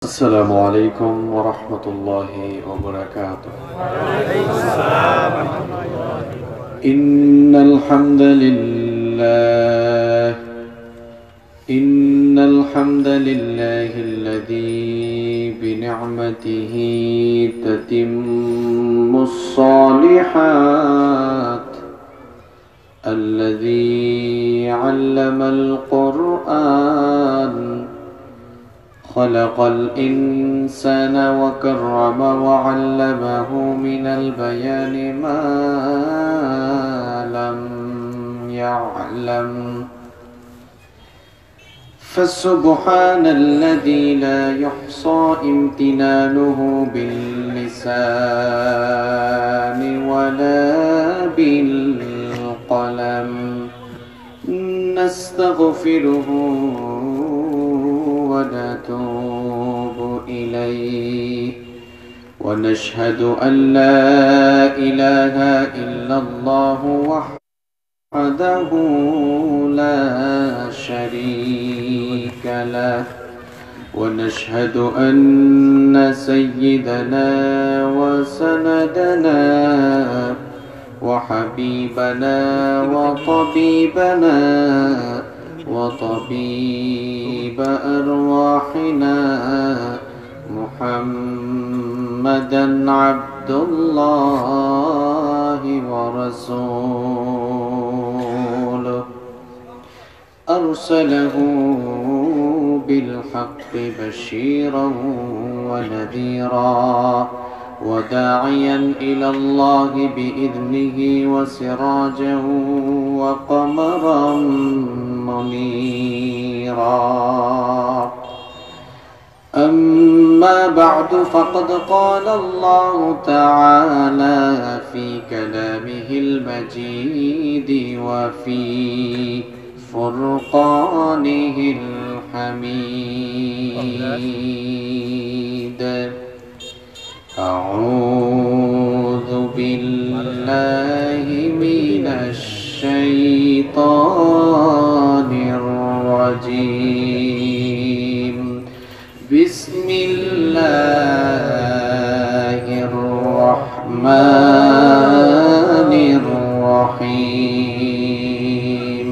السلام عليكم ورحمة الله وبركاته. إن الحمد لله الذي بنعمته تتم الصالحات، الذي علم القرآن، خلق الإنسان وكرم وعلمه من البيان ما لم يعلم. فسبحان الذي لا يحصى امتنانه باللسان ولا بالقلم. نستغفره ونتوب إليه، ونشهد أن لا إله إلا الله وحده لا شريك له، ونشهد أن سيدنا وسندنا وحبيبنا وطبيبنا وطبيب أرواحنا محمدا عبد الله ورسوله، أرسله بالحق بشيرا ونذيرا، وداعيا إلى الله بإذنه وسراجا وقمرا منيرا. أما بعد، فقد قال الله تعالى في كلامه المجيد وفي فرقانه الحميد. أعوذ بالله من الشيطان الرجيم. بسم الله الرحمن الرحيم.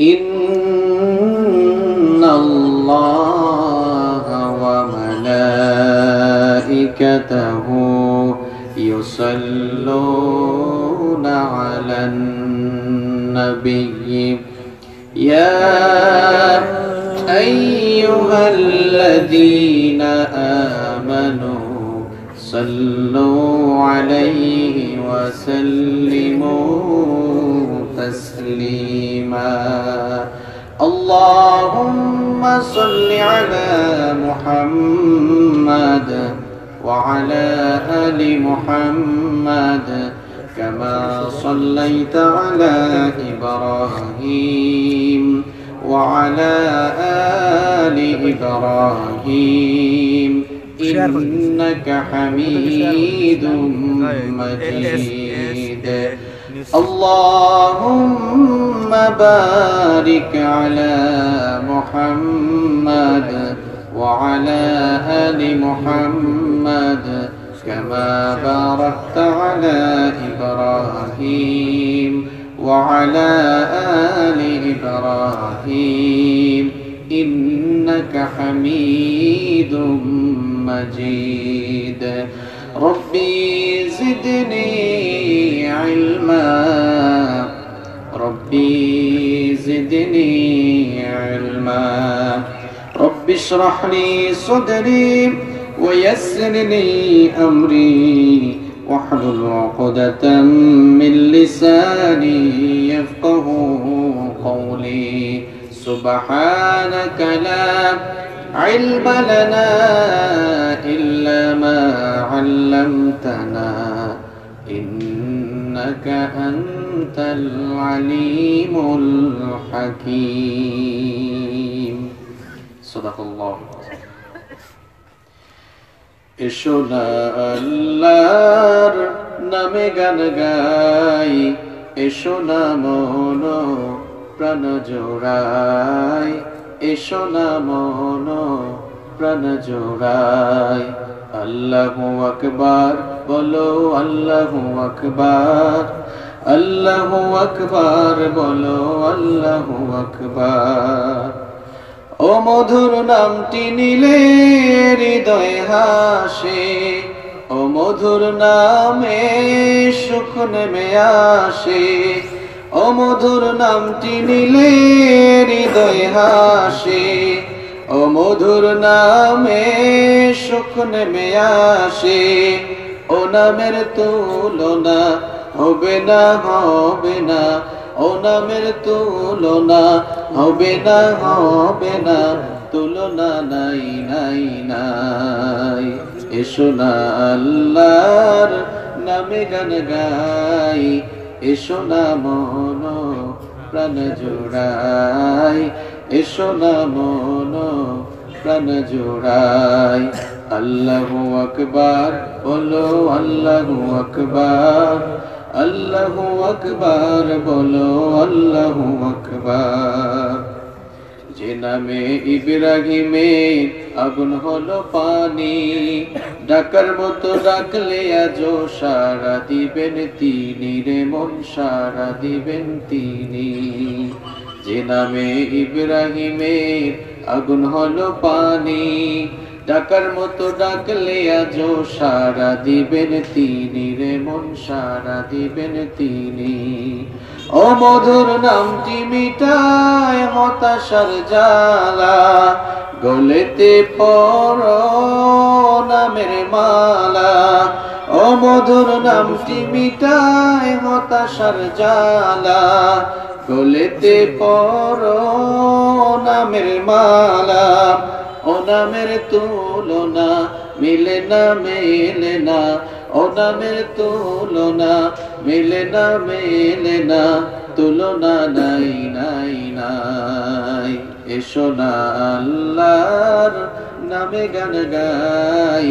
إن الله وملائكته يصلون على النبي يا أيها الذين آمنوا صلوا عليه وسلموا تسليما. اللهم صل على محمد وعلى آل محمد كما صليت على إبراهيم وعلى آل إبراهيم إنك حميد مجيد. اللهم بارك على محمد وعلى آل محمد كما باركت على إبراهيم وعلى آل إبراهيم إنك حميد مجيد. ربي زدني علما، ربي زدني علما. رب اشرح لي صدري ويسر لي أمري واحلل عقدة من لساني يفقه قولي. سبحانك لا علم لنا إلا ما علمتنا إنك أنت العليم الحكيم. صدق الله. এসো না আল্লাহর নামে গান গাই, এসো না মন প্রাণ জোড়াই, এসো না মন প্রাণ জোড়াই আল্লাহু আকবার বলো আল্লাহু আকবার আল্লাহু আকবার বলো আল্লাহু আকবার ও মধুর নামটি নিলে হৃদয় হাসে ও মধুর নামে সুখ নেমে আসে ও মধুর নামটি নিলে হৃদয় হাসে ও মধুর নামে সুখ নেমে আসে ও নামের তুলনা হবে না হবে না ও নামের তুলনা হবে না হবে না তুলনা নাই নাই নাই এসো না আল্লাহর নামে গান গাই এসো না মন প্রাণ জোড়াই এসো না মন প্রাণ জোড়াই আল্লাহু আকবার বলো আল্লাহু আকবার আল্লাহু আকবার বলো আল্লাহু আকবার যে নামে ইব্রাহিমের আগুন হলো পানি ডাকার মতো ডাকলে আজো সারা দিবেন তিনি রে মন সারা দিবেন তিনি যে নামে ইব্রাহিমের আগুন হলো পানি ডাকার মতো ডাকলে আজো সারা দিবেন তিনি রে মন সারা দিবেন তিনি ও মধুর নামটি মিটায় হতাশার জ্বালা গলেতে পড়ো নামের মালা ও মধুর নামটি মিটায় হতাশার জ্বালা গলেতে পড়ো নামের মালা ও নামের তুলনা মিলে না মেলে না ও নামের তুলনা মিলে না মেলে না তুলনা নাই নাই নাই এসো না আল্লাহর নামে গান গাই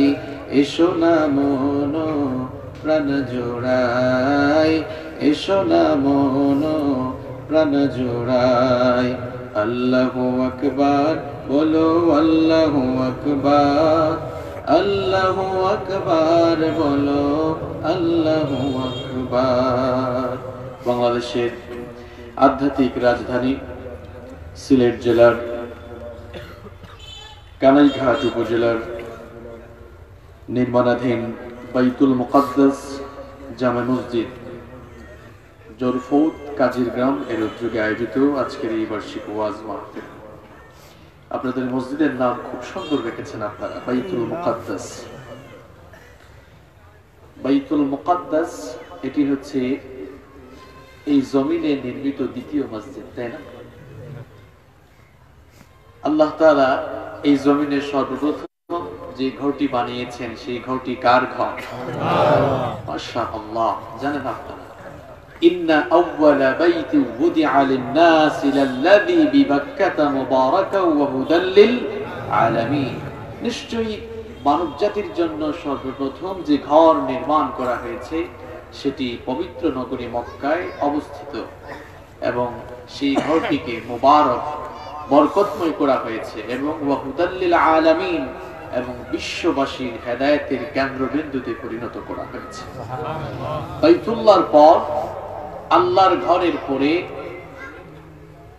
এসো না মন প্রাণ জোড়াই এসো না মন প্রাণ জোড়াই আল্লাহু আকবার বলো আল্লাহু আকবার আল্লাহু আকবার বলো আল্লাহু আকবার বাংলাদেশের আধ্যাত্মিক রাজধানী সিলেট জেলার কানাইঘাট উপজেলার নির্মাণাধীন বাইতুল মুকাদ্দাস জামে মসজিদ জরফৌত কাজীর গ্রাম এর উদ্যোগে আয়োজিত আজকের এই বার্ষিক ওয়াজ মাহফিল আপনাদের মসজিদের নাম খুব সুন্দর রেখেছেন আপনারা বাইতুল মুকাদ্দাস বাইতুল মুকাদ্দাস এটি হচ্ছে এই জমিনে নির্মিত দ্বিতীয় মসজিদ তাই না আল্লাহ তাআলা এই জমিনে সর্বপ্রথম যে ঘরটি বানিয়েছেন সেই ঘরটি কার ঘর মাশাআল্লাহ জানেন আপনারা ইন্না আউওয়ালা বাইতি ওয়ুদিআ লিন-নাসি লাল্লাযী বিবাক্কাতা মুবারাকান ওয়া হুদাল লিল আলামিন নিশ্চয়ই মানব জাতির জন্য সর্বপ্রথম যে ঘর নির্মাণ করা হয়েছে সেটি পবিত্র নগরী মক্কায় অবস্থিত এবং সেই ঘরটিকে মুবারক বরকতময় করা হয়েছে এবং ওয়া হুদাল লিল আলামিন এবং বিশ্ববাসীর হেদায়েতের কেন্দ্রবিন্দুতে পরিণত করা হয়েছে বাইতুল্লাহর পর আল্লাহর ঘরের পরে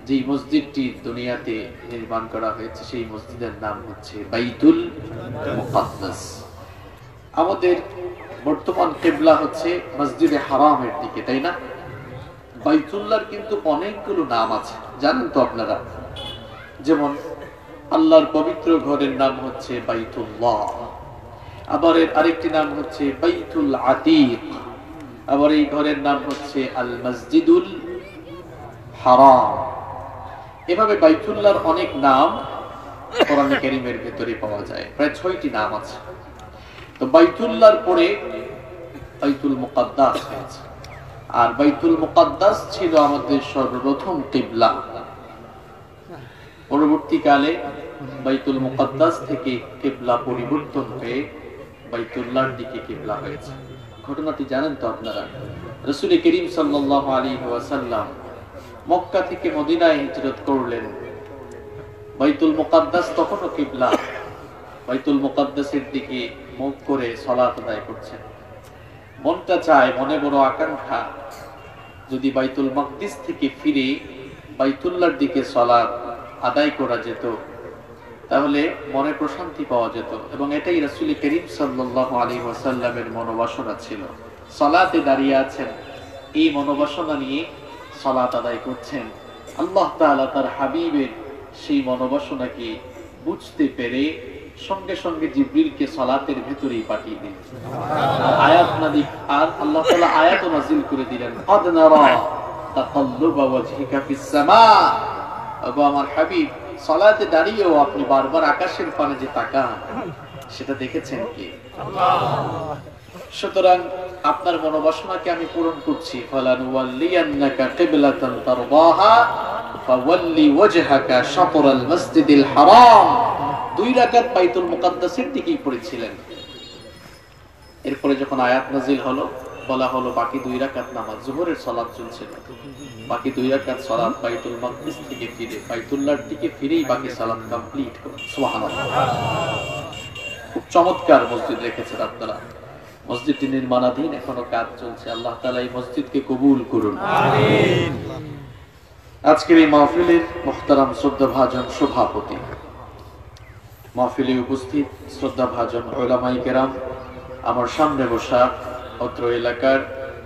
যে মসজিদটি দুনিয়াতে নির্মাণ করা হয়েছে সেই মসজিদের নাম হচ্ছে বাইতুল মুকাদ্দাস আমাদের বর্তমান কিবলা হচ্ছে মসজিদে হারামের দিকে তাই না বাইতুল্লাহর কিন্তু অনেকগুলো নাম আছে জানেন তো আপনারা যেমন আল্লাহর পবিত্র ঘরের নাম হচ্ছে বাইতুল্লাহ আবার এর আরেকটি নাম হচ্ছে বাইতুল আতীক আবার এই ঘরের নাম হচ্ছে আল মসজিদুল হারাম এভাবে বাইতুল্লাহর অনেক নাম কোরআনে কারীমের ভিতরে পাওয়া যায় প্রায় 6টি নাম আছে তো বাইতুল্লাহর পরে বাইতুল মুকাদ্দাস হয়েছে আর বাইতুল মুকাদ্দাস ছিল আমাদের সর্বপ্রথম কিবলা পরবর্তীকালে বাইতুল মুকাদ্দাস থেকে কিবলা পরিবর্তন হয়ে বাইতুল্লাহর দিকে কিবলা হয়েছে ঘটনাটি জানেন তো আপনারা রাসূল করিম সাল্লাল্লাহু আলাইহি ওয়াসাল্লাম মক্কা থেকে মদিনায় হিজরত করলেন বাইতুল মুকাদ্দাস তখনও কিবলা বাইতুল মুকাদ্দাসের দিকে মুখ করে সালাত আদায় করছেন। মনটা চায়, মনে বড় আকাঙ্ক্ষা, যদি বাইতুল মাকদিস থেকে ফিরে বাইতুল্লাহর দিকে সালাত আদায় করা যেত তাহলে মনে প্রশান্তি পাওয়া যেত। এবং এটাই রাসূল করিম সাল্লাল্লাহু আলাইহি ওয়াসাল্লামের মনোবাসনা ছিল। সালাতে দাঁড়িয়ে আছেন, এই মনোবাসনা নিয়ে সালাত আদায় করছেন। আল্লাহ তাআলা তার হাবিবের সেই মনোবাসনাকে বুঝতে পেরে সঙ্গে সঙ্গে জিবরিলকে সালাতের ভেতরেই পাঠিয়ে দিলেন। আয়াত নাযিল, আর আল্লাহ তাআলা আয়াত নাযিল করে দিলেন, ক্বাদ নারা তাকাল্লুবা ওয়াজহিকা ফিস সামা। ওগো আমার হাবিব, সালাতে দাঁড়িয়েও আপনি বারবার আকাশের পানে যে তাকান, সেটা দেখেছেন কি? আল্লাহ। সুতরাং আপনার মনোবাসনাকে আমি পূরণ করছি। ফালানুওয়াল্লিয়ান্নাকা কিবলাতান তারদাহা ফাওয়াল্লি ওয়াজহাকা শাতরাল মাসজিদিল হারাম। 2 রাকাত বাইতুল মুকাদ্দাসের দিকেই পড়েছিলেন। এরপরে যখন আয়াত নাযিল হলো, বলা হলো বাকি 2 রাকাত নামাজ, যোহরের সালাত চলছিল, বাকি 2 রাকাত সালাত বাইতুল মাকদিস থেকে ফিরে বাইতুল্লাহর দিকে ফিরেই বাকি সালাত কমপ্লিট করুন। সুবহানাল্লাহ। খুব চমৎকার মসজিদ রেখেছেন আপনারা। মসজিদটি নির্মাণাধীন, এখনো কাজ চলছে। আল্লাহ তাআলা এই মসজিদকে কবুল করুন, আমিন। আজকের এই মাহফিলের মুহতারাম শ্রদ্ধাভাজন সভাপতি, মাহফিলে উপস্থিত শ্রদ্ধাভাজন উলামায়ে কেরাম, আমার সামনে বসা অত্র এলাকার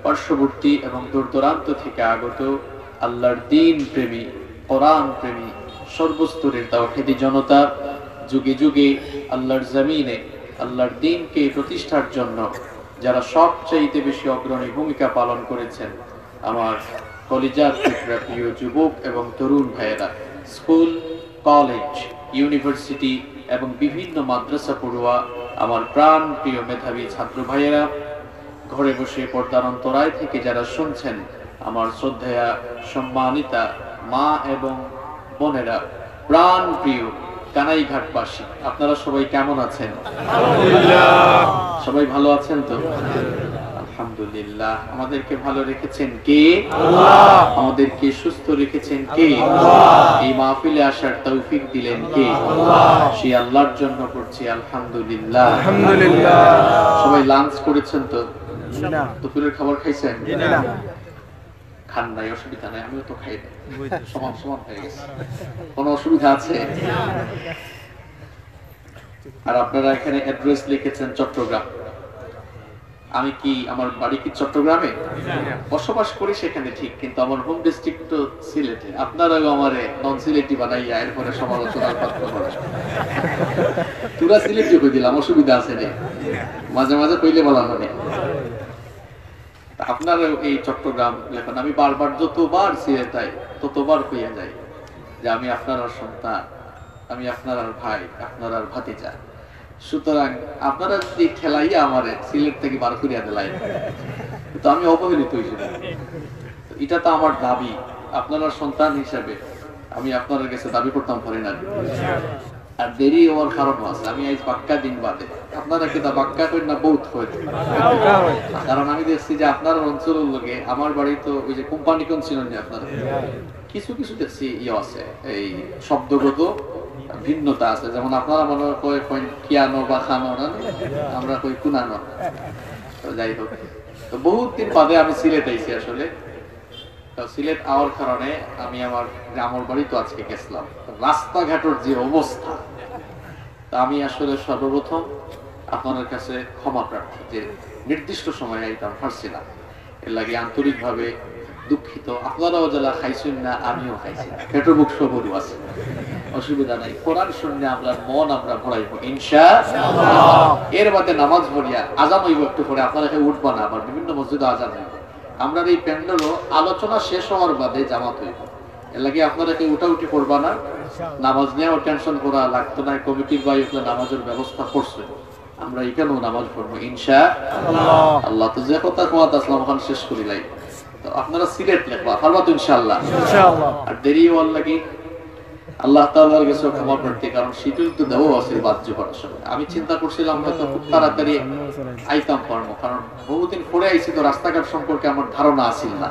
পার্শ্ববর্তী এবং দূরদূরান্ত থেকে আগত আল্লাহর দ্বীন প্রেমী, কোরআন প্রেমী, সর্বস্তরের তাওহীদি জনতা, যুগে যুগে আল্লাহর জমিনে আল্লাহর দ্বীনকে প্রতিষ্ঠার জন্য যারা সবচাইতে বেশি অগ্রণী ভূমিকা পালন করেছেন, আমার কলিজার টুকরা প্রিয় যুবক এবং তরুণ ভাইয়েরা, স্কুল, কলেজ, ইউনিভার্সিটি এবং বিভিন্ন মাদ্রাসা পড়ুয়া আমার প্রাণ প্রিয় মেধাবী ছাত্র ভাইয়েরা, ঘরে বসে পর্দার অন্তরায় থেকে যারা শুনছেন, আমার শ্রদ্ধেয়া সম্মানিতা মা এবং বোনেরা, প্রাণ প্রিয় কানাইঘাটবাসী, আপনারা সবাই কেমন আছেন? আলহামদুলিল্লাহ। সবাই ভালো আছেন তো? আলহামদুলিল্লাহ। আমাদেরকে ভালো রেখেছেন কে? আল্লাহ। আমাদেরকে সুস্থ রেখেছেন কে? আল্লাহ। এই মাহফিলে আসার তৌফিক দিলেন কে? আল্লাহ। সেই আল্লাহর জন্য করছি আলহামদুলিল্লাহ। আলহামদুলিল্লাহ। সবাই লাঞ্চ করেছেন তো? না। দুপুরের খাবার খাইছেন? না। খান নাই, অসুবিধা নাই, আমিও তো খাই নাই, সমান সমান হয়ে গেছে। কোনো অসুবিধা আছে? আর আপনারা এখানে অ্যাড্রেস লিখেছেন চট্টগ্রাম। আমি কি, আমার বাড়ি কি চট্টগ্রামে? বসবাস করি সেখানে ঠিক, কিন্তু আমার হোম ডিস্ট্রিক্ট তো সিলেটে। আপনারাও আমারে নন সিলেটি বানাইয়া এরপরে সমালোচনার পাত্র করেন। পুরা সিলেটি কই দিলাম, অসুবিধা আছে রে, মাঝে মাঝে কইলে বলা হয়। আপনারা এই চট্টগ্রাম লেখেন, আমি বারবার যতবার সিলেটাই ততবার কইয়া যাই যে আমি আপনার সন্তান, আমি আপনার ভাই, আপনার ভাতিজা। সুতরাং আপনারা যদি ঠেলাইয়া আমারে সিলেট থেকে বার করিয়া দিলাই, তো আমি অবহেলিত হইছিলাম। এটা তো আমার দাবি, আপনারা সন্তান হিসেবে আমি আপনার কাছে দাবি করতাম পারি না। আর দেরি হওয়ার কারণ আছে, আমি আজ বাক্কা দিন বাদে, আপনারা কিন্তু বাক্কা করেন না, বহুত হয়। কারণ আমি দেখছি যে আপনার অঞ্চলের লোকে, আমার বাড়ি তো ওই যে কোম্পানি কোন ছিলেন যে আপনারা, কিছু কিছু দেখছি ইয়ে আছে, এই শব্দগত ভিন্নতা আছে। যেমন আপনারা মনে কয় কিয়ানো বা খানো না, আমরা কই কুনানো। যাই হোক, তো বহুত দিন বাদে আমি সিলেট আইছি। আসলে সিলেট আওয়ার কারণে আমি আমার গ্রামের বাড়ি তো আজকে গেছিলাম। রাস্তাঘাটের যে অবস্থা, তা আমি আসলে সর্বপ্রথম আপনাদের কাছে ক্ষমা প্রার্থী যে নির্দিষ্ট সময় আইতাম পারছি না, এর লাগে আন্তরিকভাবে দুঃখিত। আপনারাও যারা খাইছেন না, আমিও খাইছি না, পেটের বুক সবরু আছে, অসুবিধা নাই। কোরআন শুনলে আমরা মন আমরা ভরাইব ইনশাআল্লাহ। এর বাদে নামাজ পড়িয়া আজান হইব একটু পরে, আপনারা উঠবা না, আবার বিভিন্ন মসজিদে আজান হইব। আমরা এই প্যান্ডেলও আলোচনা শেষ হওয়ার বাদে জামাত হইব, এর লাগে আপনারা কেউ উঠাউঠি করবা না, নামাজ নিয়েও টেনশন করা লাগতো না। কমিটির ভাই ওখানে নামাজের ব্যবস্থা করছে, আমরা এখানেও নামাজ পড়বো ইনশাআল্লাহ। আল্লাহ তো যে কথা কোয়াত আসলাম ওখানে শেষ করিলাই, তো আপনারা সিলেট লেখবা পারবা তো ইনশাআল্লাহ। আর দেরি হওয়ার লাগে আল্লাহ তাআলার কাছে ক্ষমা প্রার্থী, কারণ শিডিউল তো দেওয়া আছে বাহ্য করার সময়। আমি চিন্তা করছিলাম হয়তো খুব তাড়াতাড়ি আইতাম পারবো, কারণ বহুদিন পরে আইছি তো রাস্তাঘাট সম্পর্কে আমার ধারণা আছিল না।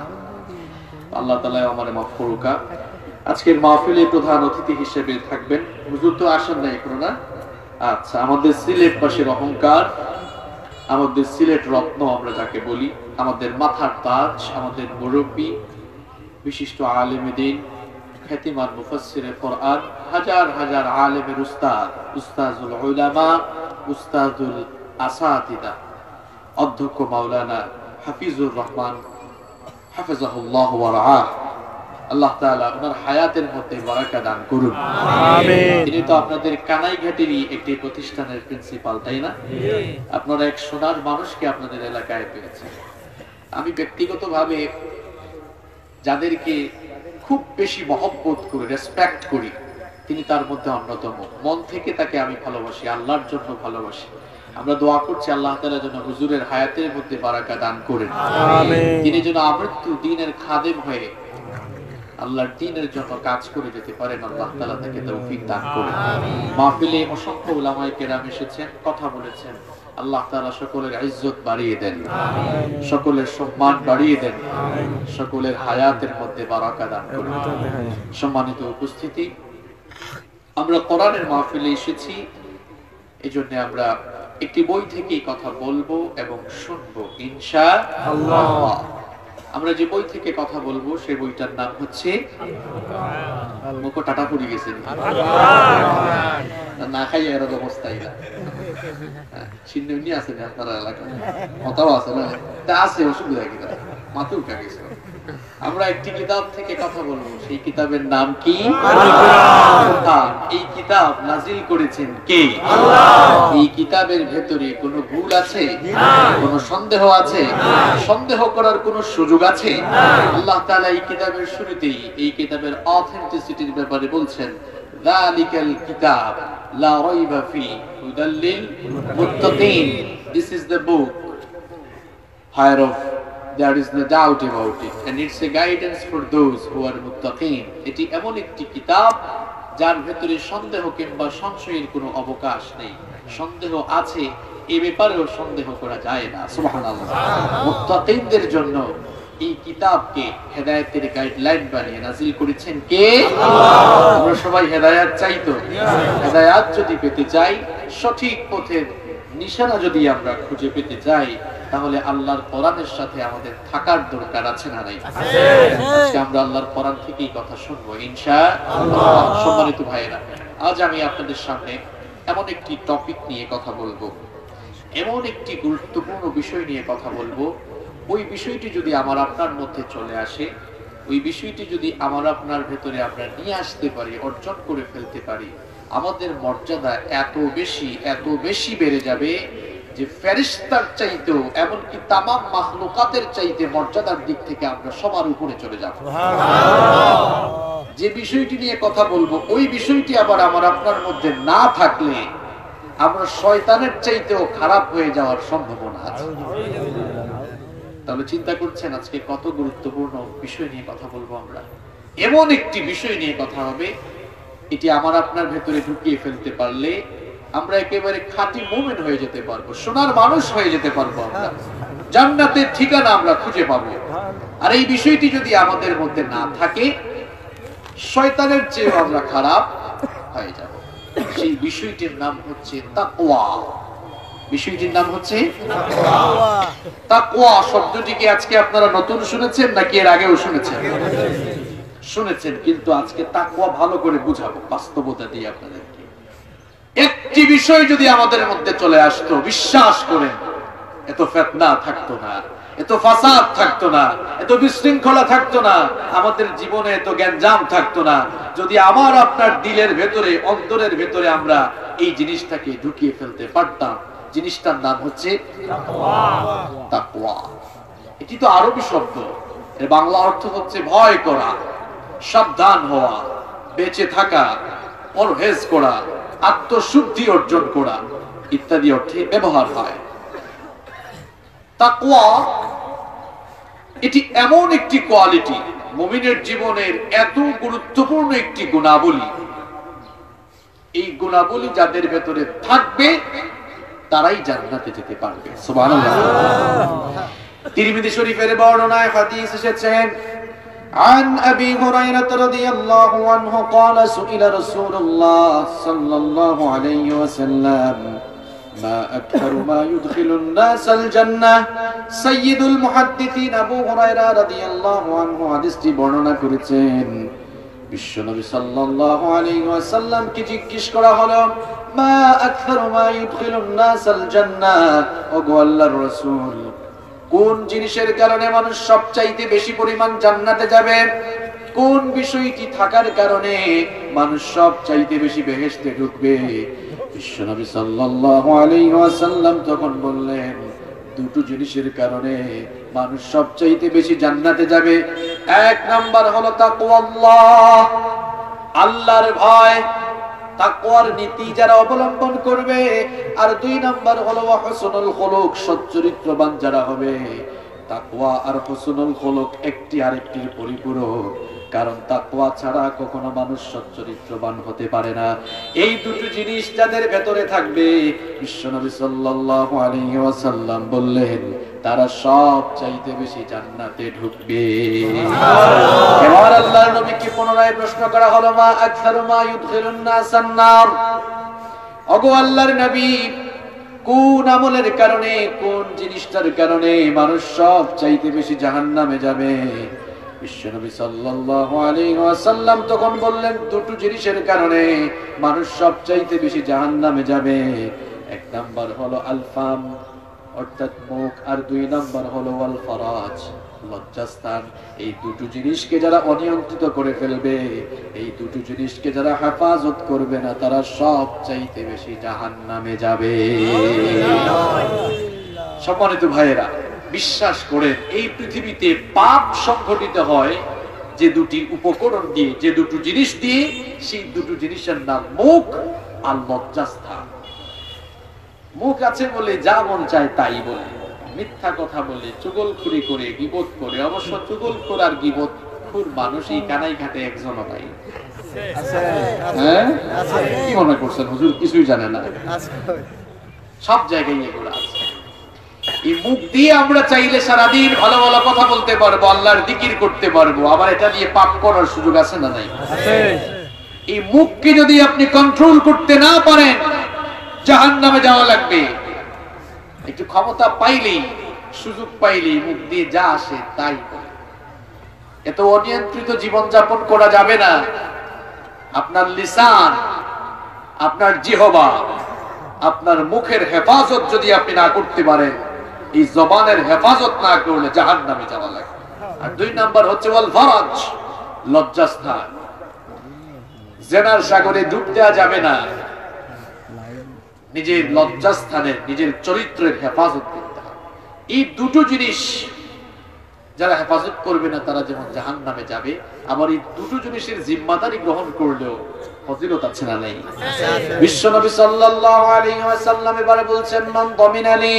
আল্লাহ তাআলা আমারে মাফ করুকা। আজকের মাহফিলে প্রধান অতিথি হিসেবে থাকবেন, হুজুর তো আসেন না এখনো না, আচ্ছা, আমাদের সিলেটবাসীর অহংকার, আমাদের সিলেট রত্ন আমরা যাকে বলি, আমাদের মাথার তাজ, আমাদের মুরব্বী, বিশিষ্ট আলেমে দ্বীন, খ্যাতিমান মুফাসসিরে কোরআন, হাজার হাজার আলেমের উস্তাদ, উস্তাজুল উলামা, উস্তাজুল আসাতিদা, অধ্যক্ষ মাওলানা হাফিজুর রহমান হাফিজাহুল্লাহ ওয়া রাআহ, আল্লাহ তাআলা ওনার হায়াতের মধ্যে বারাকা দান করুন। আমিন। তিনি তো আপনাদের কানাইঘাটেরই একটি প্রতিষ্ঠানের প্রিন্সিপাল, তাই না? আপনারা এক সোনার মানুষকে আপনাদের এলাকায় পেয়েছেন। আমি ব্যক্তিগতভাবে যাদেরকে খুব বেশি মহব্বত করি, রেসপেক্ট করি, তিনি তার মধ্যে অন্যতম। মন থেকে তাকে আমি ভালোবাসি, আল্লাহর জন্য ভালোবাসি। আমরা দোয়া করছি আল্লাহ তাআলা যেন হুজুরের হায়াতের মধ্যে বারাকা দান করেন। আমিন। তিনি যেন আমৃত্যু দ্বীনের খাদেম হয়ে আল্লাহর দ্বীনের জন্য কাজ করে যেতে পারেন, আল্লাহ তাআলা তাকে তৌফিক দান করেন। মাহফিলে অসংখ্য উলামায়ে কেরাম এসেছেন, কথা বলেছেন। আল্লাহ তাআলা সকলের ইজ্জত বাড়িয়ে দেন, সকলের সম্মান বাড়িয়ে দেন, সকলের হায়াতের মধ্যে বারাকা দান করেন। সম্মানিত উপস্থিতি, আমরা কোরআনের মাহফিলে এসেছি, এজন্য আমরা একটি বই থেকেই কথা বলবো এবং শুনবো ইনশাআল্লাহ। আমরা যে বই থেকে কথা বলবো সেই বইটার নাম হচ্ছে, মুখো টাটা পড়ে গেছে না খাইয়া এর অবস্থাই না, চিন্নি আছে না আপনার এলাকায়, কথাও আছে না, তা আছে, অসুবিধা কি না, মাথা উঠে গেছে। আমরা একটি কিতাব থেকে কথা বলবো, সেই কিতাবের নাম কি? কোরআন। এই কিতাব নাজিল করেছেন কে? আল্লাহ। এই কিতাবের ভেতরে কোনো ভুল আছে? কোনো সন্দেহ আছে? সন্দেহ করার কোনো সুযোগ আছে? আল্লাহ তাআলা এই কিতাবের শুরুতেই এই কিতাবের অথেন্টিসিটির ব্যাপারে বলছেন, যালিকাল কিতাব লা রাইবা ফি হুদাল লিল মুত্তাকিন। This is the book whereof there is no doubt about it, and it's a guidance for those who are muttaqin. এটি এমন একটি কিতাব যার ভেতরে সন্দেহ কিংবা সংশয়ের কোনো অবকাশ নেই। সন্দেহ আছে এই ব্যাপারেও সন্দেহ করা যায় না। সুবহানাল্লাহ। মুত্তাকিনদের জন্য এই কিতাবকে হেদায়েতের গাইডলাইন বানিয়ে নাজিল করেছেন কে? আল্লাহ। আমরা সবাই হেদায়েত চাই তো? হেদায়েত যদি পেতে চাই, সঠিক পথের নিশানা যদি আমরা খুঁজে পেতে চাই, তাহলে আল্লাহর কোরআনের সাথে আমাদের থাকার দরকার আছে না নাই? আজকে আমরা আল্লাহর কোরআন থেকেই কথা শুনবো ইনশাআল্লাহ। সম্মানিত ভাইয়েরা, আজ আমি আপনাদের সামনে এমন একটি টপিক নিয়ে কথা বলবো, এমন একটি গুরুত্বপূর্ণ বিষয় নিয়ে কথা বলবো। ওই বিষয়টি যদি আমার আপনার মধ্যে চলে আসে, ওই বিষয়টি যদি আমার আপনার ভেতরে আমরা নিয়ে আসতে পারি, অর্জন করে ফেলতে পারি, আমাদের মর্যাদা এত বেশি বেড়ে যাবে যে ফেরেশতার চাইতেও, এমনকি তামাম মাখলুকাতের চাইতে মর্যাদার দিক থেকে আমরা সবার উপরে চলে যাব। যে বিষয়টি নিয়ে কথা বলবো, ওই বিষয়টি আবার আমার আপনার মধ্যে না থাকলে আমরা শয়তানের চাইতেও খারাপ হয়ে যাওয়ার সম্ভাবনা আছে। তাহলে চিন্তা করছেন আজকে কত গুরুত্বপূর্ণ বিষয় নিয়ে কথা বলবো আমরা। এমন একটি বিষয় নিয়ে কথা হবে, এটি আমার আপনার ভেতরে ঢুকিয়ে ফেলতে পারলে আমরা একেবারে খাঁটি মুমিন হয়ে যেতে পারবো, সোনার মানুষ হয়ে যেতে পারবো, আমরা জান্নাতের ঠিকানা আমরা খুঁজে পাবো। আর এই বিষয়টি যদি আমাদের মধ্যে না থাকে, শয়তানের চেয়ে আমরা খারাপ হয়ে যাব। সেই বিষয়টির নাম হচ্ছে তাকওয়া। বিষয়টির নাম হচ্ছে তাকওয়া। শব্দটিকে আজকে আপনারা নতুন শুনেছেন নাকি এর আগেও শুনেছেন? শুনেছেন, কিন্তু আজকে তাকওয়া ভালো করে বুঝাবো বাস্তবতা দিয়ে আপনাদেরকে। একটি বিষয় যদি আমাদের মধ্যে চলে আসতো, বিশ্বাস করেন এত ফিতনা থাকতো না, এত ফাসাদ থাকতো না, এত বিশৃঙ্খলা থাকতো না, আমাদের জীবনে এত গ্যাঞ্জাম থাকতো না, যদি আমার আপনার দিলের ভেতরে, অন্তরের ভেতরে আমরা এই জিনিসটাকে ঢুকিয়ে ফেলতে পারতাম। জিনিসটার নাম হচ্ছে তাকওয়া। এটি তো আরবি শব্দ, এর বাংলা অর্থ হচ্ছে ভয় করা, সাবধান হওয়া, বেঁচে থাকা, পরহেজ করা, আত্মশুদ্ধি অর্জন করা ইত্যাদি অর্থে ব্যবহার হয়। তাকওয়া এটি এমন একটি কোয়ালিটি, মুমিনের জীবনের এত গুরুত্বপূর্ণ একটি গুণাবলী, এই গুণাবলী যাদের ভেতরে থাকবে তারাই জান্নাতে যেতে পারবে। সুবহানাল্লাহ। তিরমিজি শরীফের বর্ণনায় হাদিস এসেছে, عن أبي هريرة رضي الله عنه قال سئل رسول الله صلى الله عليه وسلم ما أكثر ما يدخل الناس الجنة سيد المحدثين أبو هريرة رضي الله عنه হাদিসটি বর্ণনা করেছেন বিশ্বনবী সাল্লাল্লাহু আলাইহি ওয়াসাল্লাম কে জিজ্ঞেস করা হলো মা আকসারু মা ইউদখিলুন নাসাল জান্নাত ও গো আল্লাহর রাসূল কোন জিনিসের কারণে মানুষ সবচাইতে বেশি পরিমাণ জান্নাতে যাবে কোন বিষয়টি থাকার কারণে মানুষ সবচাইতে বেশি বেহেশতে ঢুকবে বিশ্বনবী সাল্লাল্লাহু আলাইহি ওয়াসাল্লাম তখন বললেন দুটো জিনিসের কারণে মানুষ সবচাইতে বেশি জান্নাতে যাবে এক নাম্বার হলো তাকওয়াল্লাহ আল্লাহর ভয় তাকওয়ার নীতি যারা অবলম্বন করবে আর দুই নাম্বার হলো হুসনুল খুলুক সচ্চরিত্রবান যারা হবে তাকওয়া আর হুসনুল খুলুক একটি আরেকটির পরিপূরক কারণ তাকওয়া ছাড়া কখনো মানুষ সচ্চরিত্রবান হতে পারে না এই দুটো জিনিস যাদের ভেতরে থাকবে বিশ্বনবী সাল্লাল্লাহু আলাইহি ওয়াসাল্লাম বললেন তারা সব চাইতে বেশি জান্নাতে ঢুকবে এবার আল্লাহর নবীকে পুনরায় প্রশ্ন করা হলো মা আকসারু মা ইউদখিলুন নাসান নার ওগো আল্লাহর নবী কোন আমলের কারণে কোন জিনিসটার কারণে মানুষ সব চাইতে বেশি জাহান্নামে যাবে বিশ্বনবী সাল্লাল্লাহু আলাইহি ওয়াসাল্লাম তখন বললেন দুটো জিনিসের কারণে মানুষ সবচাইতে বেশি জাহান্নামে যাবে এক নাম্বার হলো আলফাম অর্থাৎ মুখ আর দুই নাম্বার হলো ওয়াল ফারাজ লজ্জাস্থান এই দুটো জিনিসকে যারা অনিয়ন্ত্রিত করে ফেলবে এই দুটো জিনিসকে যারা হেফাজত করবে না তারা সবচাইতে বেশি জাহান্নামে যাবে সম্মানিত ভাইয়েরা বিশ্বাস করেন এই পৃথিবীতে পাপ সংঘটিত হয় যে দুটি উপকরণ দিয়ে যে দুটো জিনিস দিয়ে সেই দুটো জিনিসের নাম মুখ আর লজ্জাস্থান মুখ আছে বলে যা মন চায় তাই বলে মিথ্যা কথা বলে চুগলখুরি করে গীবত করে অবশ্য চুগলখোর আর গীবতখোর মানুষ এই কানাইঘাটে একজনও নাই কি মনে করছেন হুজুর কিছুই জানে না সব জায়গায় এগুলো আছে এই মুখ দিয়ে আমরা চাইলে সারাদিন ভালো ভালো কথা বলতে পারবো আল্লাহর জিকির করতে পারবো আবার এটা দিয়ে পাপ করার সুযোগ আছে না নাই এই মুখকে যদি আপনি কন্ট্রোল করতে না পারেন জাহান্নামে যাওয়া লাগবে একটু ক্ষমতা পাইলেই সুযোগ পাইলেই মুখ দিয়ে যা আসে তাই বলে এত অনিয়ন্ত্রিত জীবন যাপন করা যাবে না আপনার লিসান আপনার জিহবা আপনার মুখের হেফাজত যদি আপনি না করতে পারেন এই জবানের হেফাজত না করলে জাহান্নামে যাওয়া লাগবে আর দুই নাম্বার হচ্ছে ওয়াল ফারাজ লজ্জাস্থান জেনার সাগরে ডুব দেওয়া যাবে না নিজের লজ্জাস্থানের নিজের চরিত্রের হেফাজত করতে হবে এই দুটো জিনিস যারা হেফাজত করবে না তারা যেমন জাহান্নামে যাবে আবার এই দুটো জিনিসের জিম্মাদারি গ্রহণ করলেও ফজিলত আছে না নাই বিশ্বনবী সাল্লাল্লাহু আলাইহি ওয়াসাল্লাম এবারে বলছেন মান দামিনালি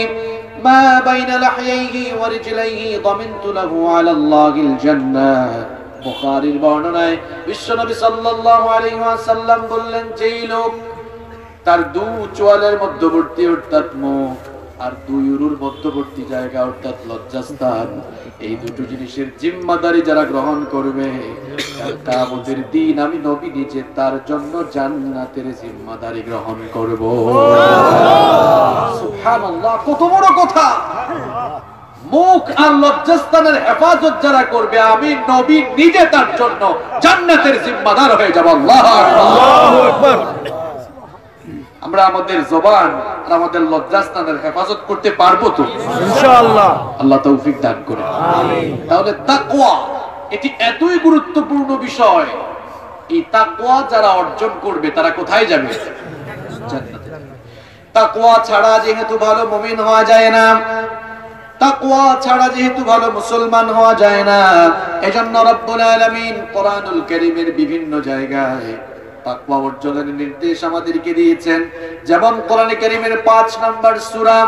মা বাইনা লাহইহি ওয়া রিজলাইহি দামিনতু লাহু আলা আল্লাহিল জান্নাহ বুখারীর বর্ণনায় বিশ্বনবী সাল্লাল্লাহু আলাইহি ওয়াসাল্লাম বললেন যেই লোক তার দুই চোয়ালের মধ্যবর্তী অর্থাৎ মুখ আর দুই উরুর মধ্যবর্তী জায়গা অর্থাৎ লজ্জাস্থান এই দুটো জিনিসের জিম্মাদারি যারা গ্রহণ করবে কিয়ামতের দিন আমি নবী নিজে তার জন্য জান্নাতের জিম্মাদারি গ্রহণ করব সুবহানাল্লাহ কত বড় কথা মুখ আর লজ্জাস্থানের হেফাজত যারা করবে আমি নবী নিজে তার জন্য জান্নাতের জিম্মাদার হয়ে যাব আল্লাহু আকবার আমরা আমাদের জবান আর আমাদের লজ্জাস্থানের হেফাজত করতে পারবো তো ইনশাআল্লাহ আল্লাহ তৌফিক দান করে আমিন তাহলে তাকওয়া এটি এতই গুরুত্বপূর্ণ বিষয় এই তাকওয়া যারা অর্জন করবে তারা কোথায় যাবে জান্নাতে তাকওয়া ছাড়া যেহেতু ভালো মুমিন হওয়া যায় না তাকওয়া ছাড়া যেহেতু ভালো মুসলমান হওয়া যায় না এজন্য রব্বুল আলামিন কোরআনুল কারীমের বিভিন্ন জায়গায় তাকওয়া অর্জনের নির্দেশ আমাদেরকে দিয়েছেন যেমন কোরআনে কারীমের 5 নম্বর সূরা